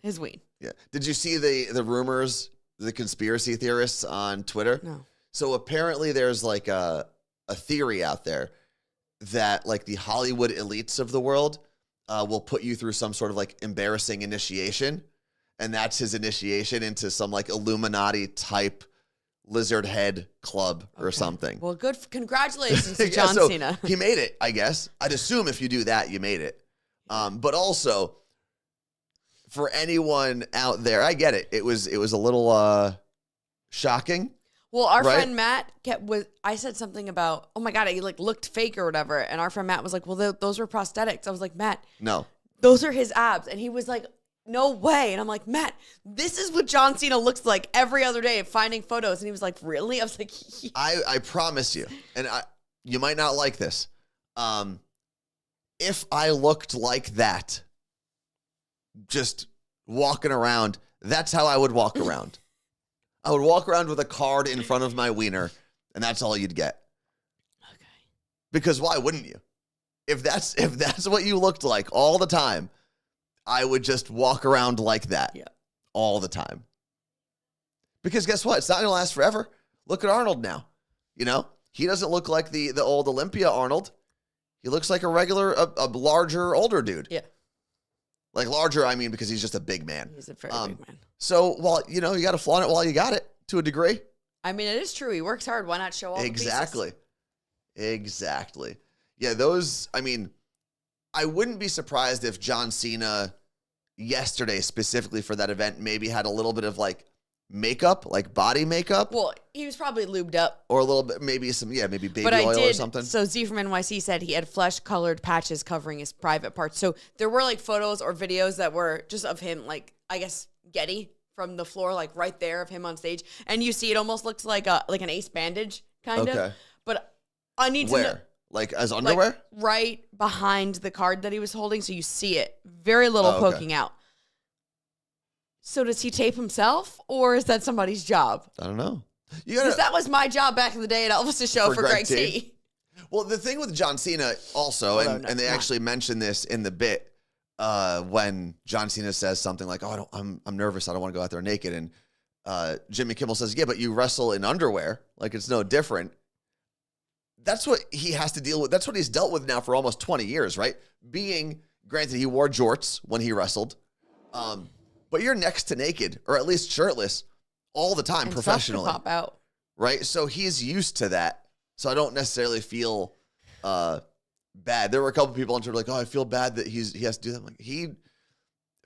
his ween. Yeah. Did you see the rumors, the conspiracy theorists on Twitter? No. So apparently there's like a theory out there that like the Hollywood elites of the world will put you through some sort of like embarrassing initiation. And that's his initiation into some like Illuminati type lizard head club or something. Well, good. Congratulations to Yeah, John so Cena. He made it, I guess. I'd assume if you do that, you made it. But also, for anyone out there, I get it. It was a little shocking. Well, our right? friend Matt I said something about, oh my God, he like looked fake or whatever. And our friend Matt was like, well, those were prosthetics. I was like, Matt, No. those are his abs. And he was like, no way. And I'm like, Matt, this is what John Cena looks like every other day finding photos. And he was like, really? I was like, yeah. I promise you, and you might not like this. If I looked like that, just walking around, that's how I would walk around. I would walk around with a card in front of my wiener, and that's all you'd get. Okay. Because why wouldn't you? If that's what you looked like all the time, I would just walk around like that all the time. Because guess what? It's not going to last forever. Look at Arnold now. You know, he doesn't look like the old Olympia Arnold. He looks like a larger, older dude. Yeah. Like larger, I mean, because he's just a big man. He's a very big man. So, well, you know, you got to flaunt it while you got it to a degree. I mean, it is true. He works hard. Why not show all the pieces? Exactly. Yeah, those, I mean, I wouldn't be surprised if John Cena yesterday, specifically for that event, maybe had a little bit of like makeup, like body makeup. Well, he was probably lubed up. Or a little bit, maybe maybe baby But oil or something. So Z from NYC said he had flesh-colored patches covering his private parts. So there were like photos or videos that were just of him, like, I guess, Getty from the floor, like right there of him on stage. And you see it almost looks like an ace bandage, kind of. But I need to know. Where? Like as underwear? Like right behind the card that he was holding, so you see it. Very little poking out. So does he tape himself, or is that somebody's job? I don't know. Because that was my job back in the day at Elvis's show for Greg T. Well, the thing with John Cena also, and they actually mentioned this in the bit when John Cena says something like, "Oh, I'm nervous. I don't want to go out there naked." And Jimmy Kimmel says, "Yeah, but you wrestle in underwear. Like it's no different." That's what he has to deal with. That's what he's dealt with now for almost 20 years, right? Granted, he wore jorts when he wrestled, but you're next to naked, or at least shirtless, all the time, And professionally. Pop out. Right? So he's used to that. So I don't necessarily feel bad. There were a couple people on Twitter like, "Oh, I feel bad that he has to do that." I'm like,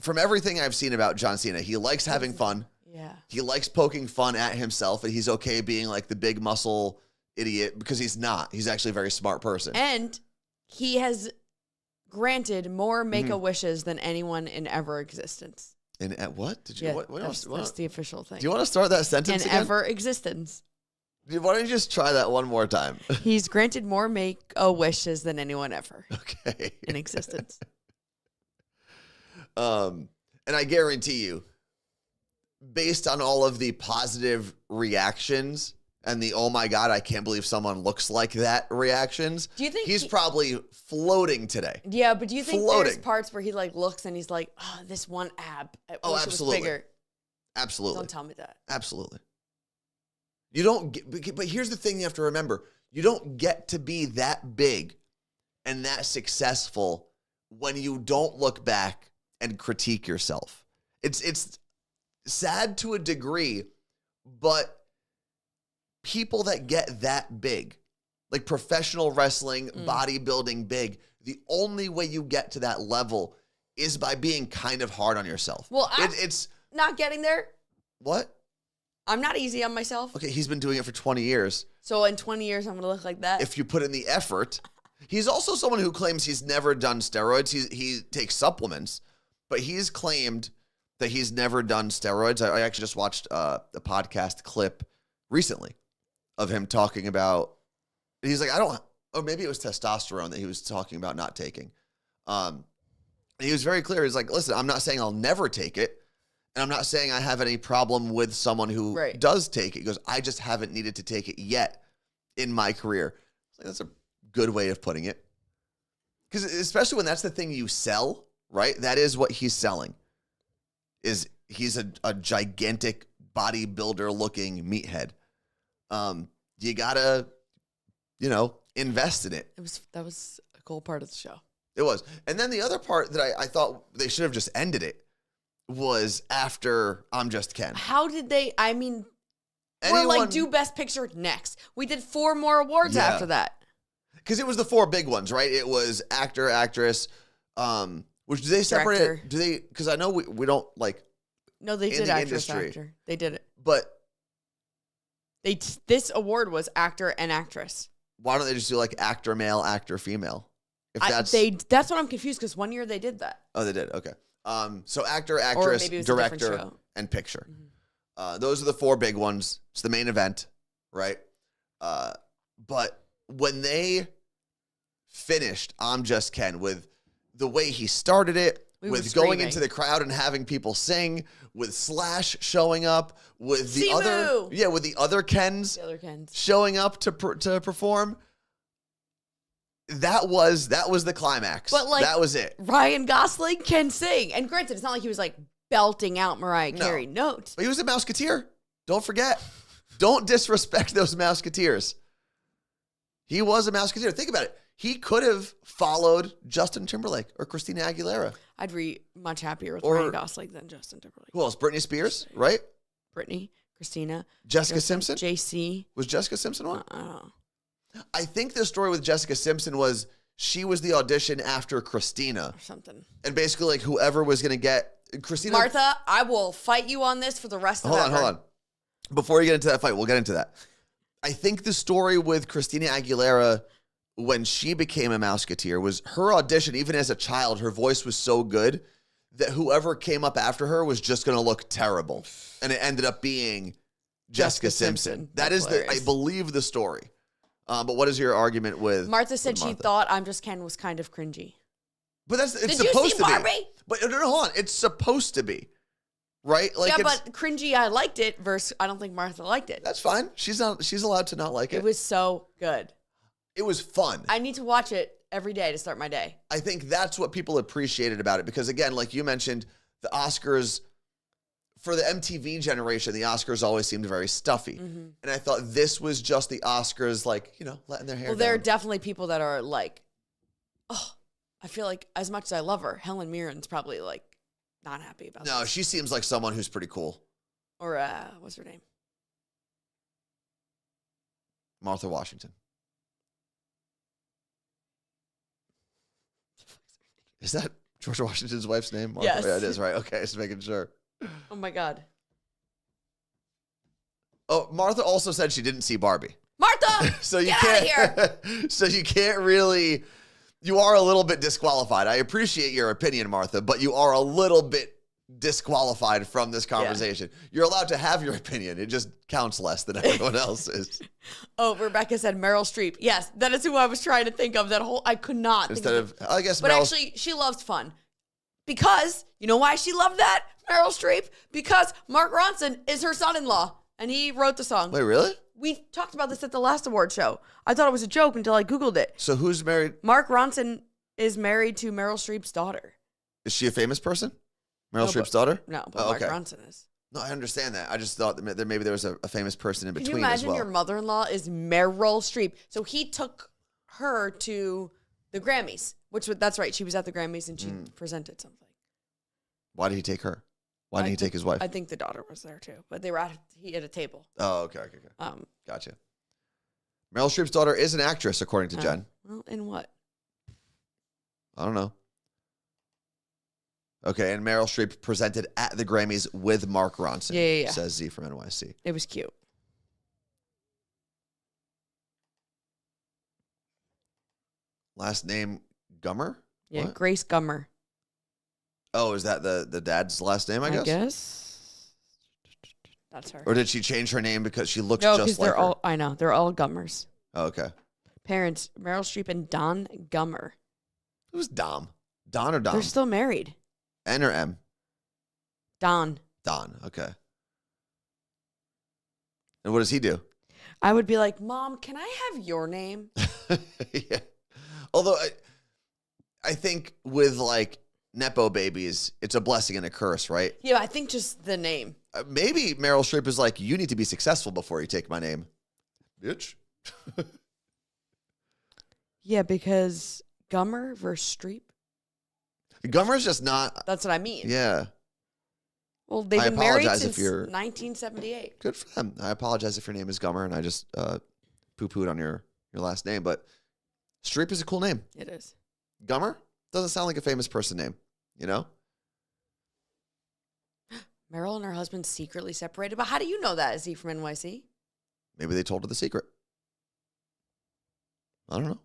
from everything I've seen about John Cena, he likes having fun. Yeah. He likes poking fun at himself, and he's okay being like the big muscle idiot because he's not. He's actually a very smart person. And he has granted more Make-A-Wishes than anyone in ever existence. And at what? Did you? Yeah, What that's the official thing. Do you want to start that sentence in again? ever existence. Why don't you just try that one more time? He's granted more Make-A-Wishes than anyone ever Okay. in existence. And I guarantee you, based on all of the positive reactions and the oh my God, I can't believe someone looks like that reactions. Do you think he's probably floating today? Yeah, but do you think Floating. there's parts where he like looks and he's like, oh, this one ab. I wish absolutely. It was bigger. Absolutely. Don't tell me that. Absolutely. You don't get, but here's the thing you have to remember. You don't get to be that big and that successful when you don't look back and critique yourself. It's sad to a degree, but people that get that big, like professional wrestling, bodybuilding big, the only way you get to that level is by being kind of hard on yourself. Well, it's not getting there. What? I'm not easy on myself. Okay, he's been doing it for 20 years. So in 20 years, I'm going to look like that. If you put in the effort. He's also someone who claims he's never done steroids. He takes supplements, but he's claimed that he's never done steroids. I actually just watched a podcast clip recently of him talking about, he's like, or maybe it was testosterone that he was talking about not taking. He was very clear. He's like, listen, I'm not saying I'll never take it. And I'm not saying I have any problem with someone who does take it. He goes, I just haven't needed to take it yet in my career. Like, that's a good way of putting it. Because especially when that's the thing you sell, right? That is what he's selling. He's a gigantic bodybuilder looking meathead. You gotta, invest in it. That was a cool part of the show. It was. And then the other part that I thought they should have just ended it was after I'm Just Ken. How did they, we're like, do Best Picture next. We did 4 more awards after that. Because it was the 4 big ones, right? It was actor, actress, which do they separate it? Do they, because I know we don't like. No, they did actress, actor. They did it. But. This award was actor and actress. Why don't they just do like actor male, actor female? If that's what I'm confused, because one year they did that. Oh, they did? Okay. So actor, actress, director, and picture. Mm-hmm. Those are the 4 big ones. It's the main event, right? But when they finished I'm Just Ken with the way he started it, with going into the crowd and having people sing, with Slash showing up, with the other Kens, showing up to perform. That was the climax. But that was it. Ryan Gosling can sing. And granted, it's not like he was like belting out Mariah Carey notes. But he was a Mouseketeer. Don't forget. Don't disrespect those Mouseketeers. He was a Mouseketeer. Think about it. He could have followed Justin Timberlake or Christina Aguilera. I'd be much happier with Ryan Gosling than Justin Timberlake. Who else? Britney Spears, right? Britney, Christina. Jessica Simpson? JC. Was Jessica Simpson one? I think the story with Jessica Simpson was she was the audition after Christina. Or something. And basically, like, whoever was going to get Christina. Martha, I will fight you on this for the rest of Hold on. Before you get into that fight, we'll get into that. I think the story with Christina Aguilera, when she became a Mouseketeer, was her audition, even as a child, her voice was so good that whoever came up after her was just going to look terrible. And it ended up being Jessica Simpson. That is, I believe, the story. But what is your argument with Martha? Said she thought I'm Just Ken was kind of cringy. But it's Did supposed you see to Barbie? be. But no, hold on. It's supposed to be. Right? Like, yeah, but cringy, I liked it, versus I don't think Martha liked it. That's fine. She's allowed to not like it. It was so good. It was fun. I need to watch it every day to start my day. I think that's what people appreciated about it. Because again, like you mentioned, the Oscars, for the MTV generation, the Oscars always seemed very stuffy. Mm-hmm. And I thought this was just the Oscars, like, letting their hair down. There are definitely people that are like, oh, I feel like as much as I love her, Helen Mirren's probably like not happy about this. No, she seems like someone who's pretty cool. Or what's her name? Martha Washington. Is that George Washington's wife's name? Martha? Yes. Yeah, it is, right? Okay, just making sure. Oh, my God. Oh, Martha also said she didn't see Barbie. Martha! So you get can't, out of here! So you can't really, you are a little bit disqualified. I appreciate your opinion, Martha, but you are a little bit disqualified from this conversation. Yeah. You're allowed to have your opinion. It just counts less than everyone else's. Oh, Rebecca said Meryl Streep. Yes, that is who I was trying to think of. I could not Instead think of, I guess But actually, she loves fun. Because, you know why she loved that, Meryl Streep? Because Mark Ronson is her son-in-law. And he wrote the song. Wait, really? We talked about this at the last award show. I thought it was a joke until I Googled it. So who's married? Mark Ronson is married to Meryl Streep's daughter. Is she a famous person? Meryl No, Streep's but- daughter? No, but Oh, Mark okay. Ronson is. No, I understand that. I just thought that maybe there was a famous person in Can between you as imagine well. your mother-in-law is Meryl Streep? So he took her to the Grammys, that's right. She was at the Grammys and she presented something. Why did he take her? Why didn't he take his wife? I think the daughter was there too, but they were at a table. Oh, okay. Gotcha. Meryl Streep's daughter is an actress, according to Jen. Well, in what? I don't know. Okay, and Meryl Streep presented at the Grammys with Mark Ronson. Yeah. Says Z from NYC. It was cute. Last name Gummer? Yeah, What? Grace Gummer. Oh, is that the dad's last name, I guess? That's her. Or did she change her name because she looks No, just because like they're her? all. I know they're all Gummers. Oh, okay. Parents: Meryl Streep and Don Gummer. Who's Dom? Don or Dom? They're still married. N or M? Don. Don, okay. And what does he do? I would be like, Mom, can I have your name? Yeah. Although I think with like Nepo babies, it's a blessing and a curse, right? Yeah, I think just the name. Maybe Meryl Streep is like, you need to be successful before you take my name. Bitch. Yeah, because Gummer versus Streep. Gummer's just not. That's what I mean. Yeah. Well, they've I been married apologize since if you're- 1978. Good for them. I apologize if your name is Gummer and I just poo-pooed on your last name, but Streep is a cool name. It is. Gummer doesn't sound like a famous person name, you know? Meryl and her husband secretly separated. But how do you know that? Is he from NYC? Maybe they told her the secret. I don't know.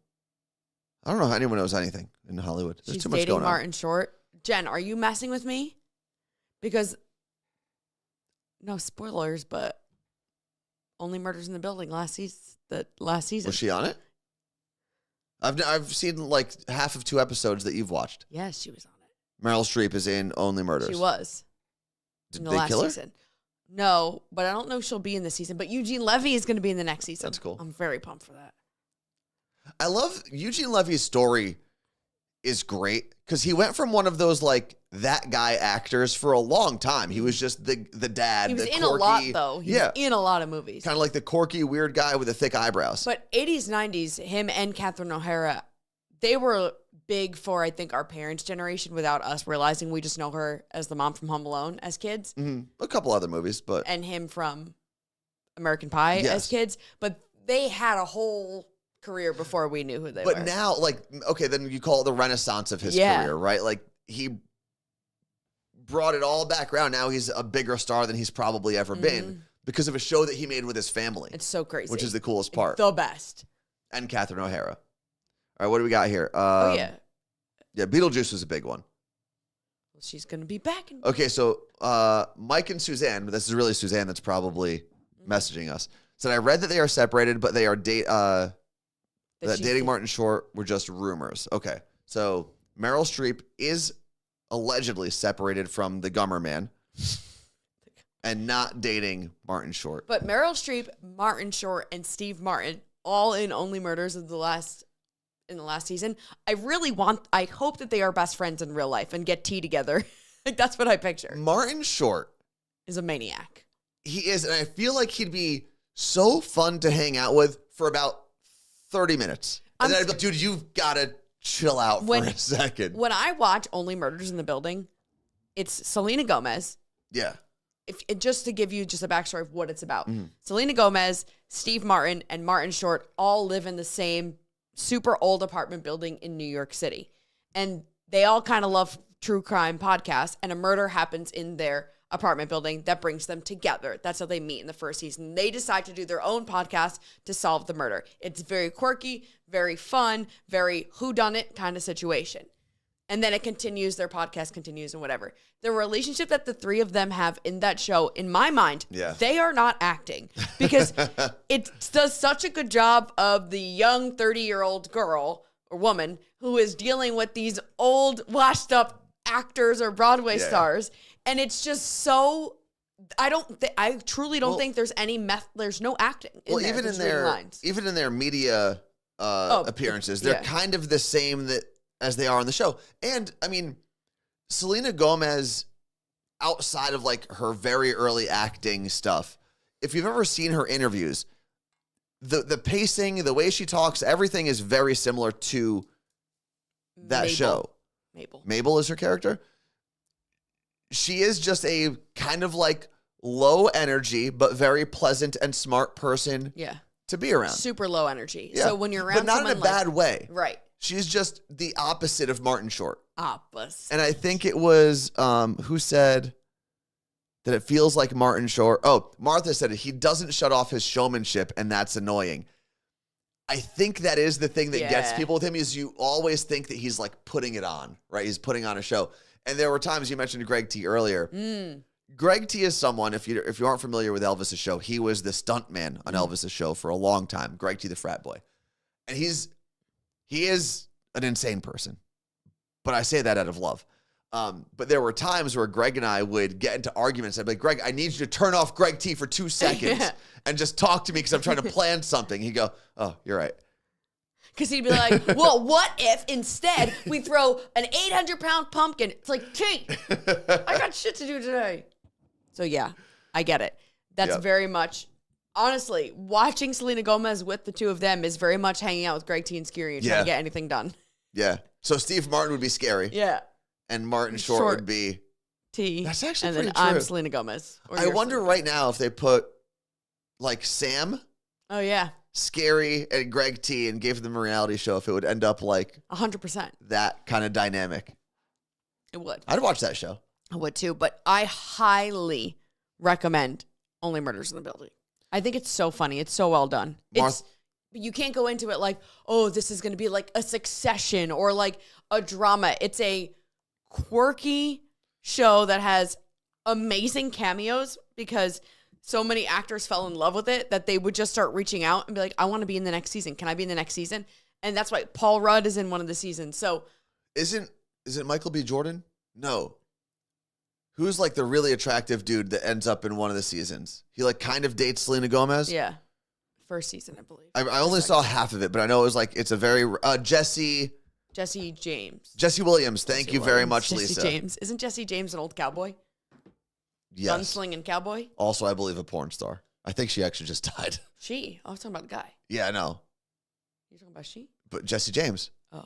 I don't know how anyone knows anything in Hollywood. There's She's too much dating going Martin Short. Jen, are you messing with me? Because, no spoilers, but Only Murders in the Building last season. on. Was she on it? I've seen like half of 2 episodes that you've watched. Yes, she was on it. Meryl Streep is in Only Murders. She was. Did in the they last kill her? season. No, but I don't know if she'll be in this season. But Eugene Levy is going to be in the next season. That's cool. I'm very pumped for that. I love Eugene Levy's story is great because he went from one of those like that guy actors for a long time. He was just the dad. He was the in quirky, a lot, though. He yeah, was in a lot of movies. kind of like the quirky weird guy with the thick eyebrows. But 80s, 90s, him and Catherine O'Hara, they were big for, I think, our parents' generation without us realizing. We just know her as the mom from Home Alone as kids A couple other movies, but and him from American Pie Yes. as kids. But they had a whole career before we knew who they but were. now like okay, then you call it the renaissance of his Yeah. career, right? Like he brought it all back around. Now he's a bigger star than he's probably ever been because of a show that he made with his family, It's so crazy. which is the coolest part. The best. And Catherine O'Hara. All right, what do we got here? Oh, yeah. Yeah, Beetlejuice was a big one. Well, she's going to be back. Okay, so Mike and Suzanne, but this is really Suzanne that's probably messaging us, said, I read that they are separated, but they are that dating Martin Short were just rumors. Okay, so Meryl Streep is allegedly separated from the Gummer man and not dating Martin Short. But Meryl Streep, Martin Short, and Steve Martin, all in Only Murders of the last season. I hope that they are best friends in real life and get tea together. Like that's what I picture. Martin Short Is a maniac. he is, and I feel like he'd be so fun to hang out with for about 30 minutes. And then I'd be like, dude, you've got to chill out for a second. When I watch Only Murders in the Building, it's Selena Gomez. Yeah. Just to give you just a backstory of what it's about. Selena Gomez, Steve Martin, and Martin Short all live in the same super old apartment building in New York City. And they all kind of love true crime podcasts, and a murder happens in their apartment building that brings them together. That's how they meet in the first season. They decide to do their own podcast to solve the murder. It's very quirky, very fun, very whodunit kind of situation. And then it continues, their podcast continues and whatever. The relationship that the three of them have in that show, in my mind, they are not acting because it does such a good job of the young 30-year-old girl or woman who is dealing with these old, washed up actors or Broadway stars. And it's just so I truly don't Well- think there's any there's no acting. Well, even in their lines. even in their media appearances, they're kind of the same as they are on the show. And I mean, Selena Gomez, outside of like her very early acting stuff, if you've ever seen her interviews, the pacing, the way she talks, everything is very similar to that show. Mabel is her character. She is just a kind of like low energy, but very pleasant and smart person to be around. Super low energy. Yeah. So when you're around but not someone in a bad way. Right. She's just the opposite of Martin Short. Opposite. And I think it was, who said that it feels like Martin Short. Oh, Martha said it. He doesn't shut off his showmanship, and that's annoying. I think that is the thing that gets people with him, is you always think that he's like putting it on, right? He's putting on a show. And there were times, you mentioned Greg T earlier. Greg T is someone, if you aren't familiar with Elvis's show, he was the stunt man on Elvis's show for a long time. Greg T, the frat boy. And he is an insane person. But I say that out of love. But there were times where Greg and I would get into arguments. I'd be like, Greg, I need you to turn off Greg T for 2 seconds and just talk to me because I'm trying to plan something. He'd go, oh, you're right. Because he'd be like, well, what if instead we throw an 800-pound pumpkin? It's like, T, I got shit to do today. So, yeah, I get it. That's very much, honestly, watching Selena Gomez with the two of them is very much hanging out with Greg T and Scary and trying to get anything done. Yeah. So Steve Martin would be Scary. Yeah. And Martin Short would be T. That's actually and pretty then true. I'm Selena Gomez. I wonder right now if they put like Sam, Oh, yeah. Scary, and Greg T and gave them a reality show, if it would end up like 100%. that kind of dynamic. It would. I'd watch that show. I would too, but I highly recommend Only Murders in the Building. I think it's so funny. It's so well done. You can't go into it like, oh, this is going to be like a Succession or like a drama. It's a quirky show that has amazing cameos because so many actors fell in love with it that they would just start reaching out and be like, I want to be in the next season. Can I be in the next season? And that's why Paul Rudd is in one of the seasons. So is it Michael B. Jordan? No. Who's like the really attractive dude that ends up in one of the seasons? He like kind of dates Selena Gomez. Yeah. First season, I believe. I only saw half of it, but I know it was like, it's a very, Jesse James. Jesse Williams. Thank you very much, Jesse Lisa. James. Isn't Jesse James an old cowboy? Yes. Gunslinging cowboy? Also, I believe a porn star. I think she actually just died. She? I was talking about the guy. Yeah, I know. You're talking about she? But Jesse James. Oh.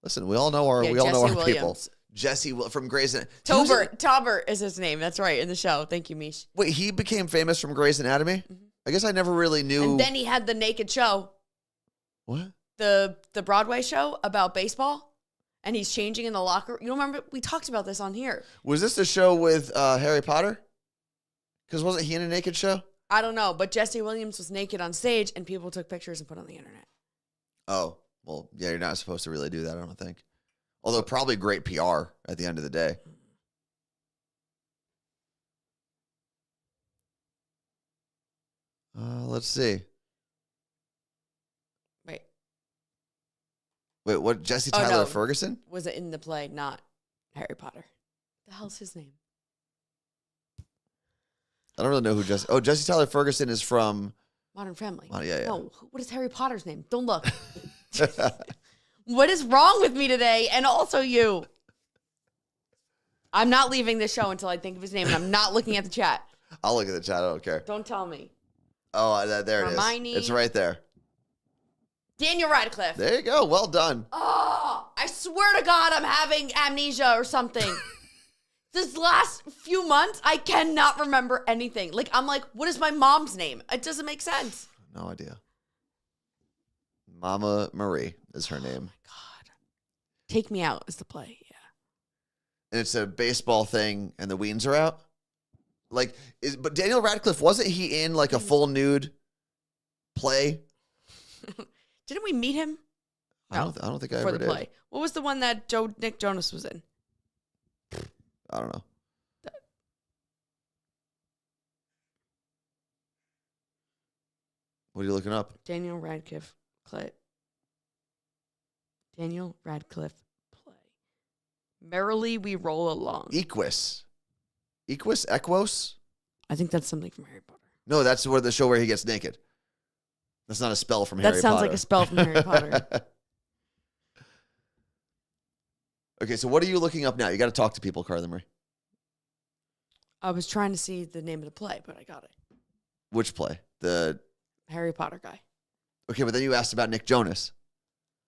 Listen, we all know our Jesse people. Williams. Jesse from Grey's Anatomy. Tobert is his name. That's right, in the show. Thank you, Mish. Wait, he became famous from Grey's Anatomy? Mm-hmm. I guess I never really knew. And then he had the naked show. What? The Broadway show about baseball. And he's changing in the locker. You don't remember? We talked about this on here. Was this the show with Harry Potter? Because wasn't he in a naked show? I don't know, but Jesse Williams was naked on stage and people took pictures and put on the internet. Oh, well, yeah, you're not supposed to really do that, I don't think. Although probably great PR at the end of the day. Let's see. Wait, what? Jesse Tyler Ferguson? Was it in the play, not Harry Potter? The hell's his name? I don't really know who Jesse... Oh, Jesse Tyler Ferguson is from... Modern Family. Yeah. No, what is Harry Potter's name? Don't look. What is wrong with me today? And also you. I'm not leaving this show until I think of his name, and I'm not looking at the chat. I'll look at the chat. I don't care. Don't tell me. Oh, there Hermione. it is. It's right there. Daniel Radcliffe. There you go. Well done. Oh, I swear to God, I'm having amnesia or something. This last few months, I cannot remember anything. Like, I'm like, what is my mom's name? It doesn't make sense. No idea. Mama Marie is her name. Oh my God. Take Me Out is the play, yeah. And it's a baseball thing, and the Weens are out? But Daniel Radcliffe, wasn't he in like a full nude play? Didn't we meet him? No, I don't think I for ever the did. play. What was the one that Nick Jonas was in? I don't know. What are you looking up? Daniel Radcliffe play. Daniel Radcliffe play. Merrily We Roll Along. Equus? Equus? I think that's something from Harry Potter. No, that's where the show where he gets naked. That's not a spell from Harry Potter. That sounds like a spell from Harry Potter. Okay, so what are you looking up now? You got to talk to people, Carly Marie. I was trying to see the name of the play, but I got it. Which play? The Harry Potter guy. Okay, but then you asked about Nick Jonas.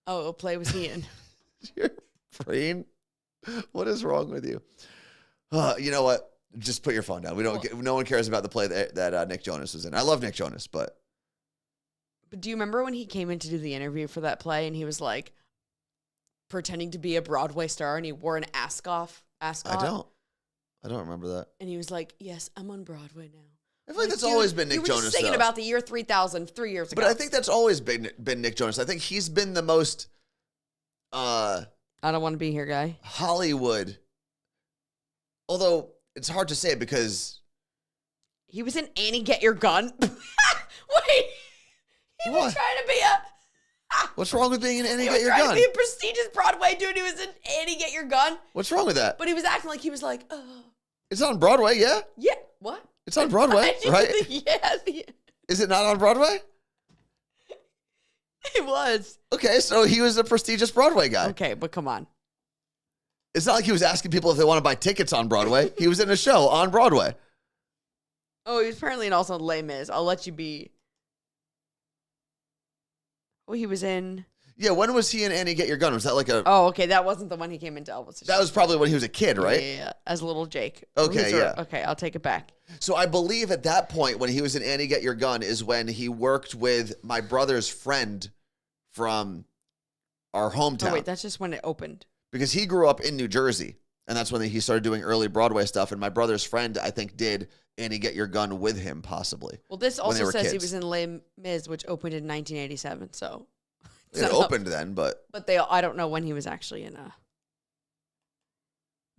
Oh, what play was he in? Your brain? What is wrong with you? You know what? Just put your phone down. No one cares about the play that Nick Jonas was in. I love Nick Jonas, but do you remember when he came in to do the interview for that play and he was like pretending to be a Broadway star and he wore an ascot? I don't remember that. And he was like, "Yes, I'm on Broadway now." I feel like that's always been Nick Jonas. You were singing about the year 3000 3 years ago. But I think that's always been Nick Jonas. I think he's been the most I don't want to be here guy. Hollywood. Although it's hard to say because he was in Annie Get Your Gun. Wait. He was trying to be What's wrong with being in Annie Get Your Gun? He was Gun? trying to be a prestigious Broadway dude. He was in Annie Get Your Gun. What's wrong with that? But he was acting like he was like, oh. It's on Broadway, yeah? Yeah. What? It's on Broadway, right? Yes. Is it not on Broadway? It was. Okay, so he was a prestigious Broadway guy. Okay, but come on. It's not like he was asking people if they want to buy tickets on Broadway. He was in a show on Broadway. Oh, he was apparently also in Les Mis. I'll let you be. Oh, he was in. Yeah, when was he in Annie Get Your Gun? Was that like a... Oh, okay, that wasn't the one he came into Elvis. That was probably when he was a kid, right? Yeah, as little Jake. Okay, yeah. Okay, I'll take it back. So I believe at that point when he was in Annie Get Your Gun is when he worked with my brother's friend from our hometown. Oh, wait, that's just when it opened. Because he grew up in New Jersey, and that's when he started doing early Broadway stuff, and my brother's friend, I think, did Annie Get Your Gun with him, possibly. Well, this also says kids. he was in Les Mis, which opened in 1987, so... It opened then, but... But I don't know when he was actually in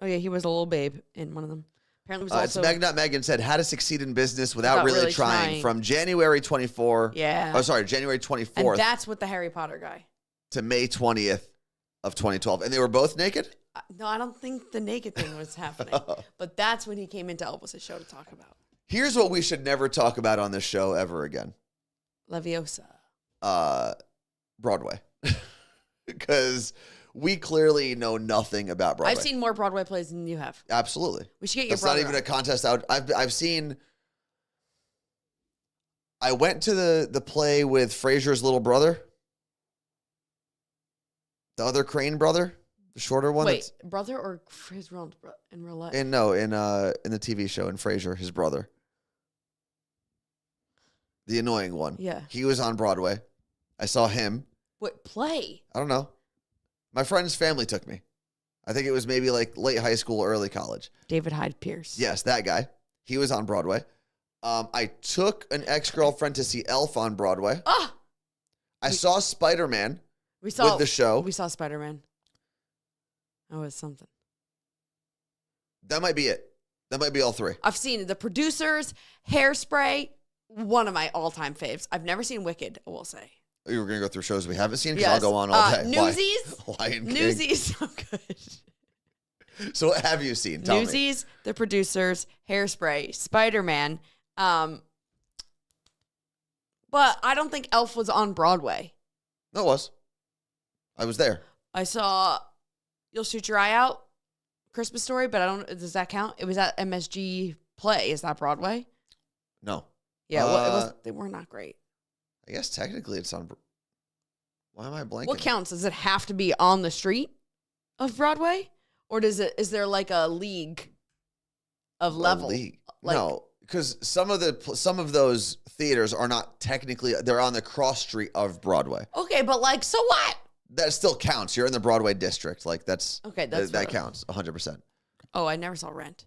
Oh, yeah, he was a little babe in one of them. Apparently it was also... It's Meg Not Megan said, how to succeed in business without really trying. From January 24... Yeah. Oh, sorry, January 24th. And that's with the Harry Potter guy. To May 20th of 2012. And they were both naked? No, I don't think the naked thing was happening. But that's when he came into Elvis' show to talk about. Here's what we should never talk about on this show ever again. Leviosa. Broadway. Because we clearly know nothing about Broadway. I've seen more Broadway plays than you have. Absolutely. We should get your That's brother not even a contest out. I've seen... I went to the play with Frasier's little brother. The other Crane brother. The shorter one. Wait, brother or his real in real life? In the TV show, in Frasier, his brother. The annoying one. Yeah. He was on Broadway. I saw him. What play? I don't know. My friend's family took me. I think it was maybe like late high school, early college. David Hyde Pierce. Yes, that guy. He was on Broadway. I took an ex-girlfriend to see Elf on Broadway. Ah! I saw Spider-Man with the show. We saw Spider-Man. That was something. That might be it. That might be all three. I've seen The Producers, Hairspray, one of my all-time faves. I've never seen Wicked, I will say. You were going to go through shows we haven't seen? Because Yes. I'll go on all day. Newsies. Lion King. Newsies, so good. So what have you seen? Tell me. Newsies, The Producers, Hairspray, Spider-Man. But I don't think Elf was on Broadway. No, it was. I was there. I saw You'll Shoot Your Eye Out, Christmas Story, but I don't. Does that count? It was at MSG Play. Is that Broadway? No. Yeah, it was. They were not great. I guess technically it's on. Why am I blanking? What counts? Does it have to be on the street of Broadway, or is there like a league of level? League. Like, no, because some of those theaters are not technically. They're on the cross street of Broadway. Okay, but like, so what? That still counts. You're in the Broadway district. Like that's Okay, that counts 100%. Oh, I never saw Rent.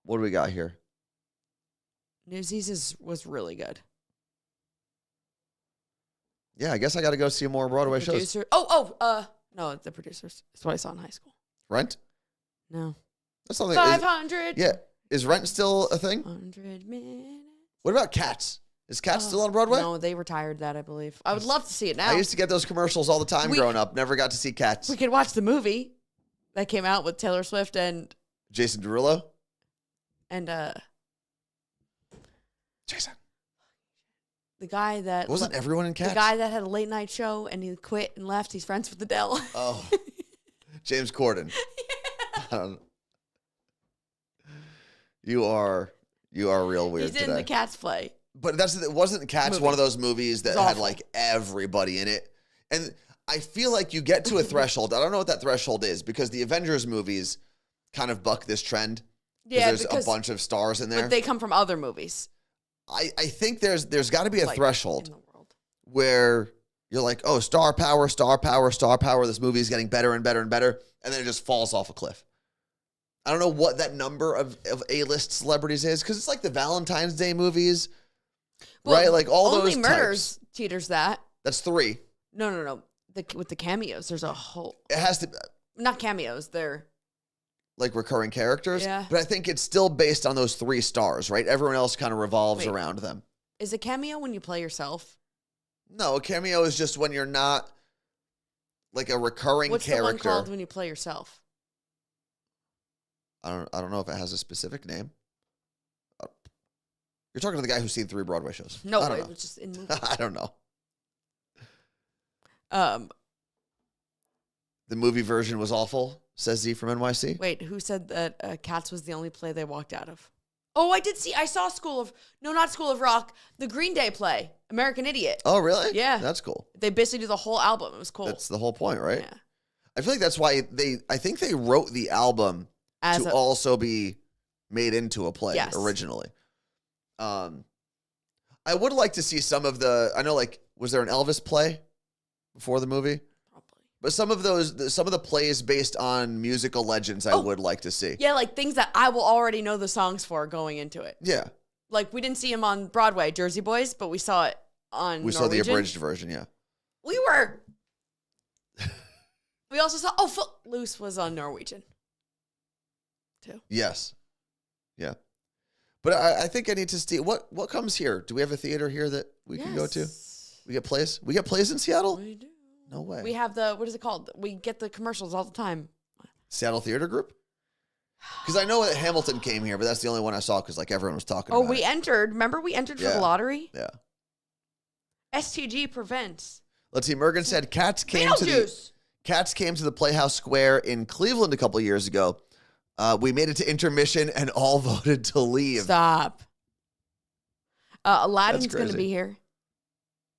What do we got here? Newsies was really good. Yeah, I guess I got to go see more Broadway shows. No, The Producers. That's what I saw in high school. Rent? No. That's something. 500. Yeah. Is Rent still a thing? 100 minutes. What about Cats? Is Cats still on Broadway? No, they retired that, I believe. I would love to see it now. I used to get those commercials all the time growing up. Never got to see Cats. We could watch the movie that came out with Taylor Swift and Jason Derulo? And Jason. the guy that Wasn't everyone in Cats? the guy that had a late night show and he quit and left. He's friends with Adele. Oh, James Corden. You are real weird He's in today. the Cats play. But wasn't Cats Movie. one of those movies that It's had awful. like everybody in it? And I feel like you get to a threshold. I don't know what that threshold is because the Avengers movies kind of buck this trend. Yeah, There's a bunch of stars in there. But they come from other movies. I think there's got to be a like, threshold in the world. where you're like, oh, star power, star power, star power. This movie is getting better and better and better. And then it just falls off a cliff. I don't know what that number of A-list celebrities is because it's like the Valentine's Day movies, Well, right? Like all Only those Murders types. teeters that. That's 3. No. With the cameos, there's a whole. It has to Not cameos. They're like recurring characters. Yeah. But I think it's still based on those 3 stars, right? Everyone else kind of revolves Wait. around them. Is a cameo when you play yourself? No, a cameo is just when you're not like a recurring What's character. the one called when you play yourself? I don't know if it has a specific name. You're talking to the guy who's seen 3 Broadway shows. No, I don't it know. was just in movies. I don't know. The movie version was awful, says Z from NYC. Wait, who said that Cats was the only play they walked out of? Oh, I saw not School of Rock, the Green Day play, American Idiot. Oh, really? Yeah. That's cool. They basically do the whole album. It was cool. That's the whole point, right? Yeah. I feel like that's why I think they wrote the album As to a- also be made into a play Yes. originally. I would like to see some of I know, like, was there an Elvis play before the movie? Probably. But some of the plays based on musical legends I would like to see. Yeah, like things that I will already know the songs for going into it. Yeah. Like we didn't see him on Broadway, Jersey Boys, but we saw it on We saw the Norwegian. abridged version, yeah. We also saw Footloose was on Norwegian too. Yes. Yeah. But I think I need to see what comes here. Do we have a theater here that we can go to? Yes. We get plays? We get plays in Seattle? We do. No way. We have what is it called? We get the commercials all the time. Seattle Theater Group? Because I know that Hamilton came here, but that's the only one I saw because like everyone was talking Oh, about we it. entered. Remember we entered for Yeah. the lottery? Yeah. STG prevents. Let's see. Mergen said Cats came to the Playhouse Square in Cleveland a couple years ago. We made it to intermission and all voted to leave. Stop. Aladdin's That's going to crazy. be here.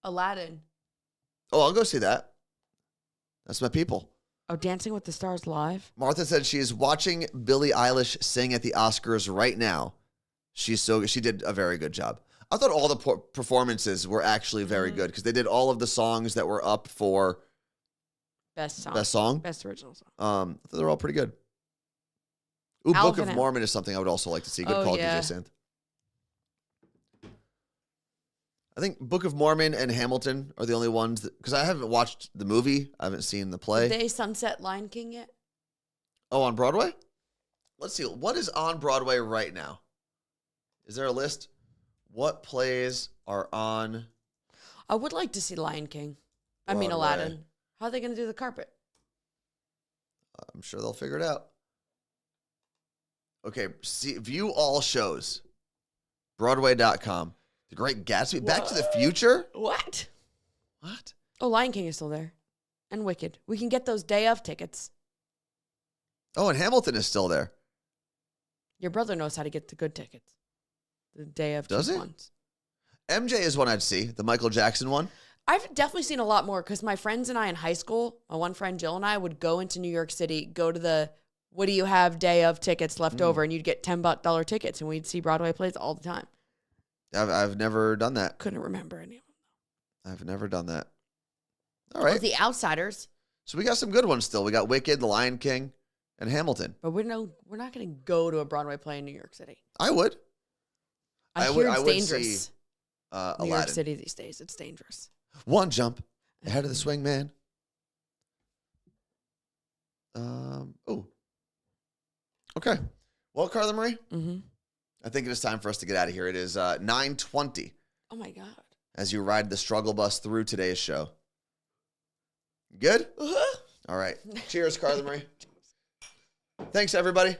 Aladdin. Oh, I'll go see that. That's my people. Oh, Dancing with the Stars live? Martha said she's watching Billie Eilish sing at the Oscars right now. She did a very good job. I thought all the performances were actually very good because they did all of the songs that were up for Best song. Best original song. I thought they're all pretty good. Ooh, Book Alvin of and- Mormon is something I would also like to see. Good Oh, call, yeah. DJ Synth. I think Book of Mormon and Hamilton are the only ones because I haven't watched the movie. I haven't seen the play. Did they sunset Lion King yet? Oh, on Broadway? Let's see. What is on Broadway right now? Is there a list? What plays are on? I would like to see Lion King. I mean Broadway. Aladdin. How are they going to do the carpet? I'm sure they'll figure it out. Okay, view all shows. Broadway.com. The Great Gatsby. Back to the Future? What? What? Oh, Lion King is still there. And Wicked. We can get those day of tickets. Oh, and Hamilton is still there. Your brother knows how to get the good tickets. The day of Does he? ones. MJ is one I'd see. The Michael Jackson one. I've definitely seen a lot more because my friends and I in high school, my one friend Jill and I would go into New York City, go to the what do you have day of tickets left over, and you'd get $10 tickets, and we'd see Broadway plays all the time. I've never done that. Couldn't remember any of them. I've never done that. All Oh, right. The Outsiders, So we got some good ones still. We got Wicked, The Lion King, and Hamilton. but we're not going to go to a Broadway play in New York City. I would. I I hear would- it's I would dangerous. see, New Aladdin. York City these days, it's dangerous. One jump ahead of the swing man. Oh. Okay. Well, Carla Marie, Mm-hmm. I think it is time for us to get out of here. It is 9:20 Oh my God. as you ride the struggle bus through today's show. Good? All right. Cheers, Carla Marie. Thanks, everybody.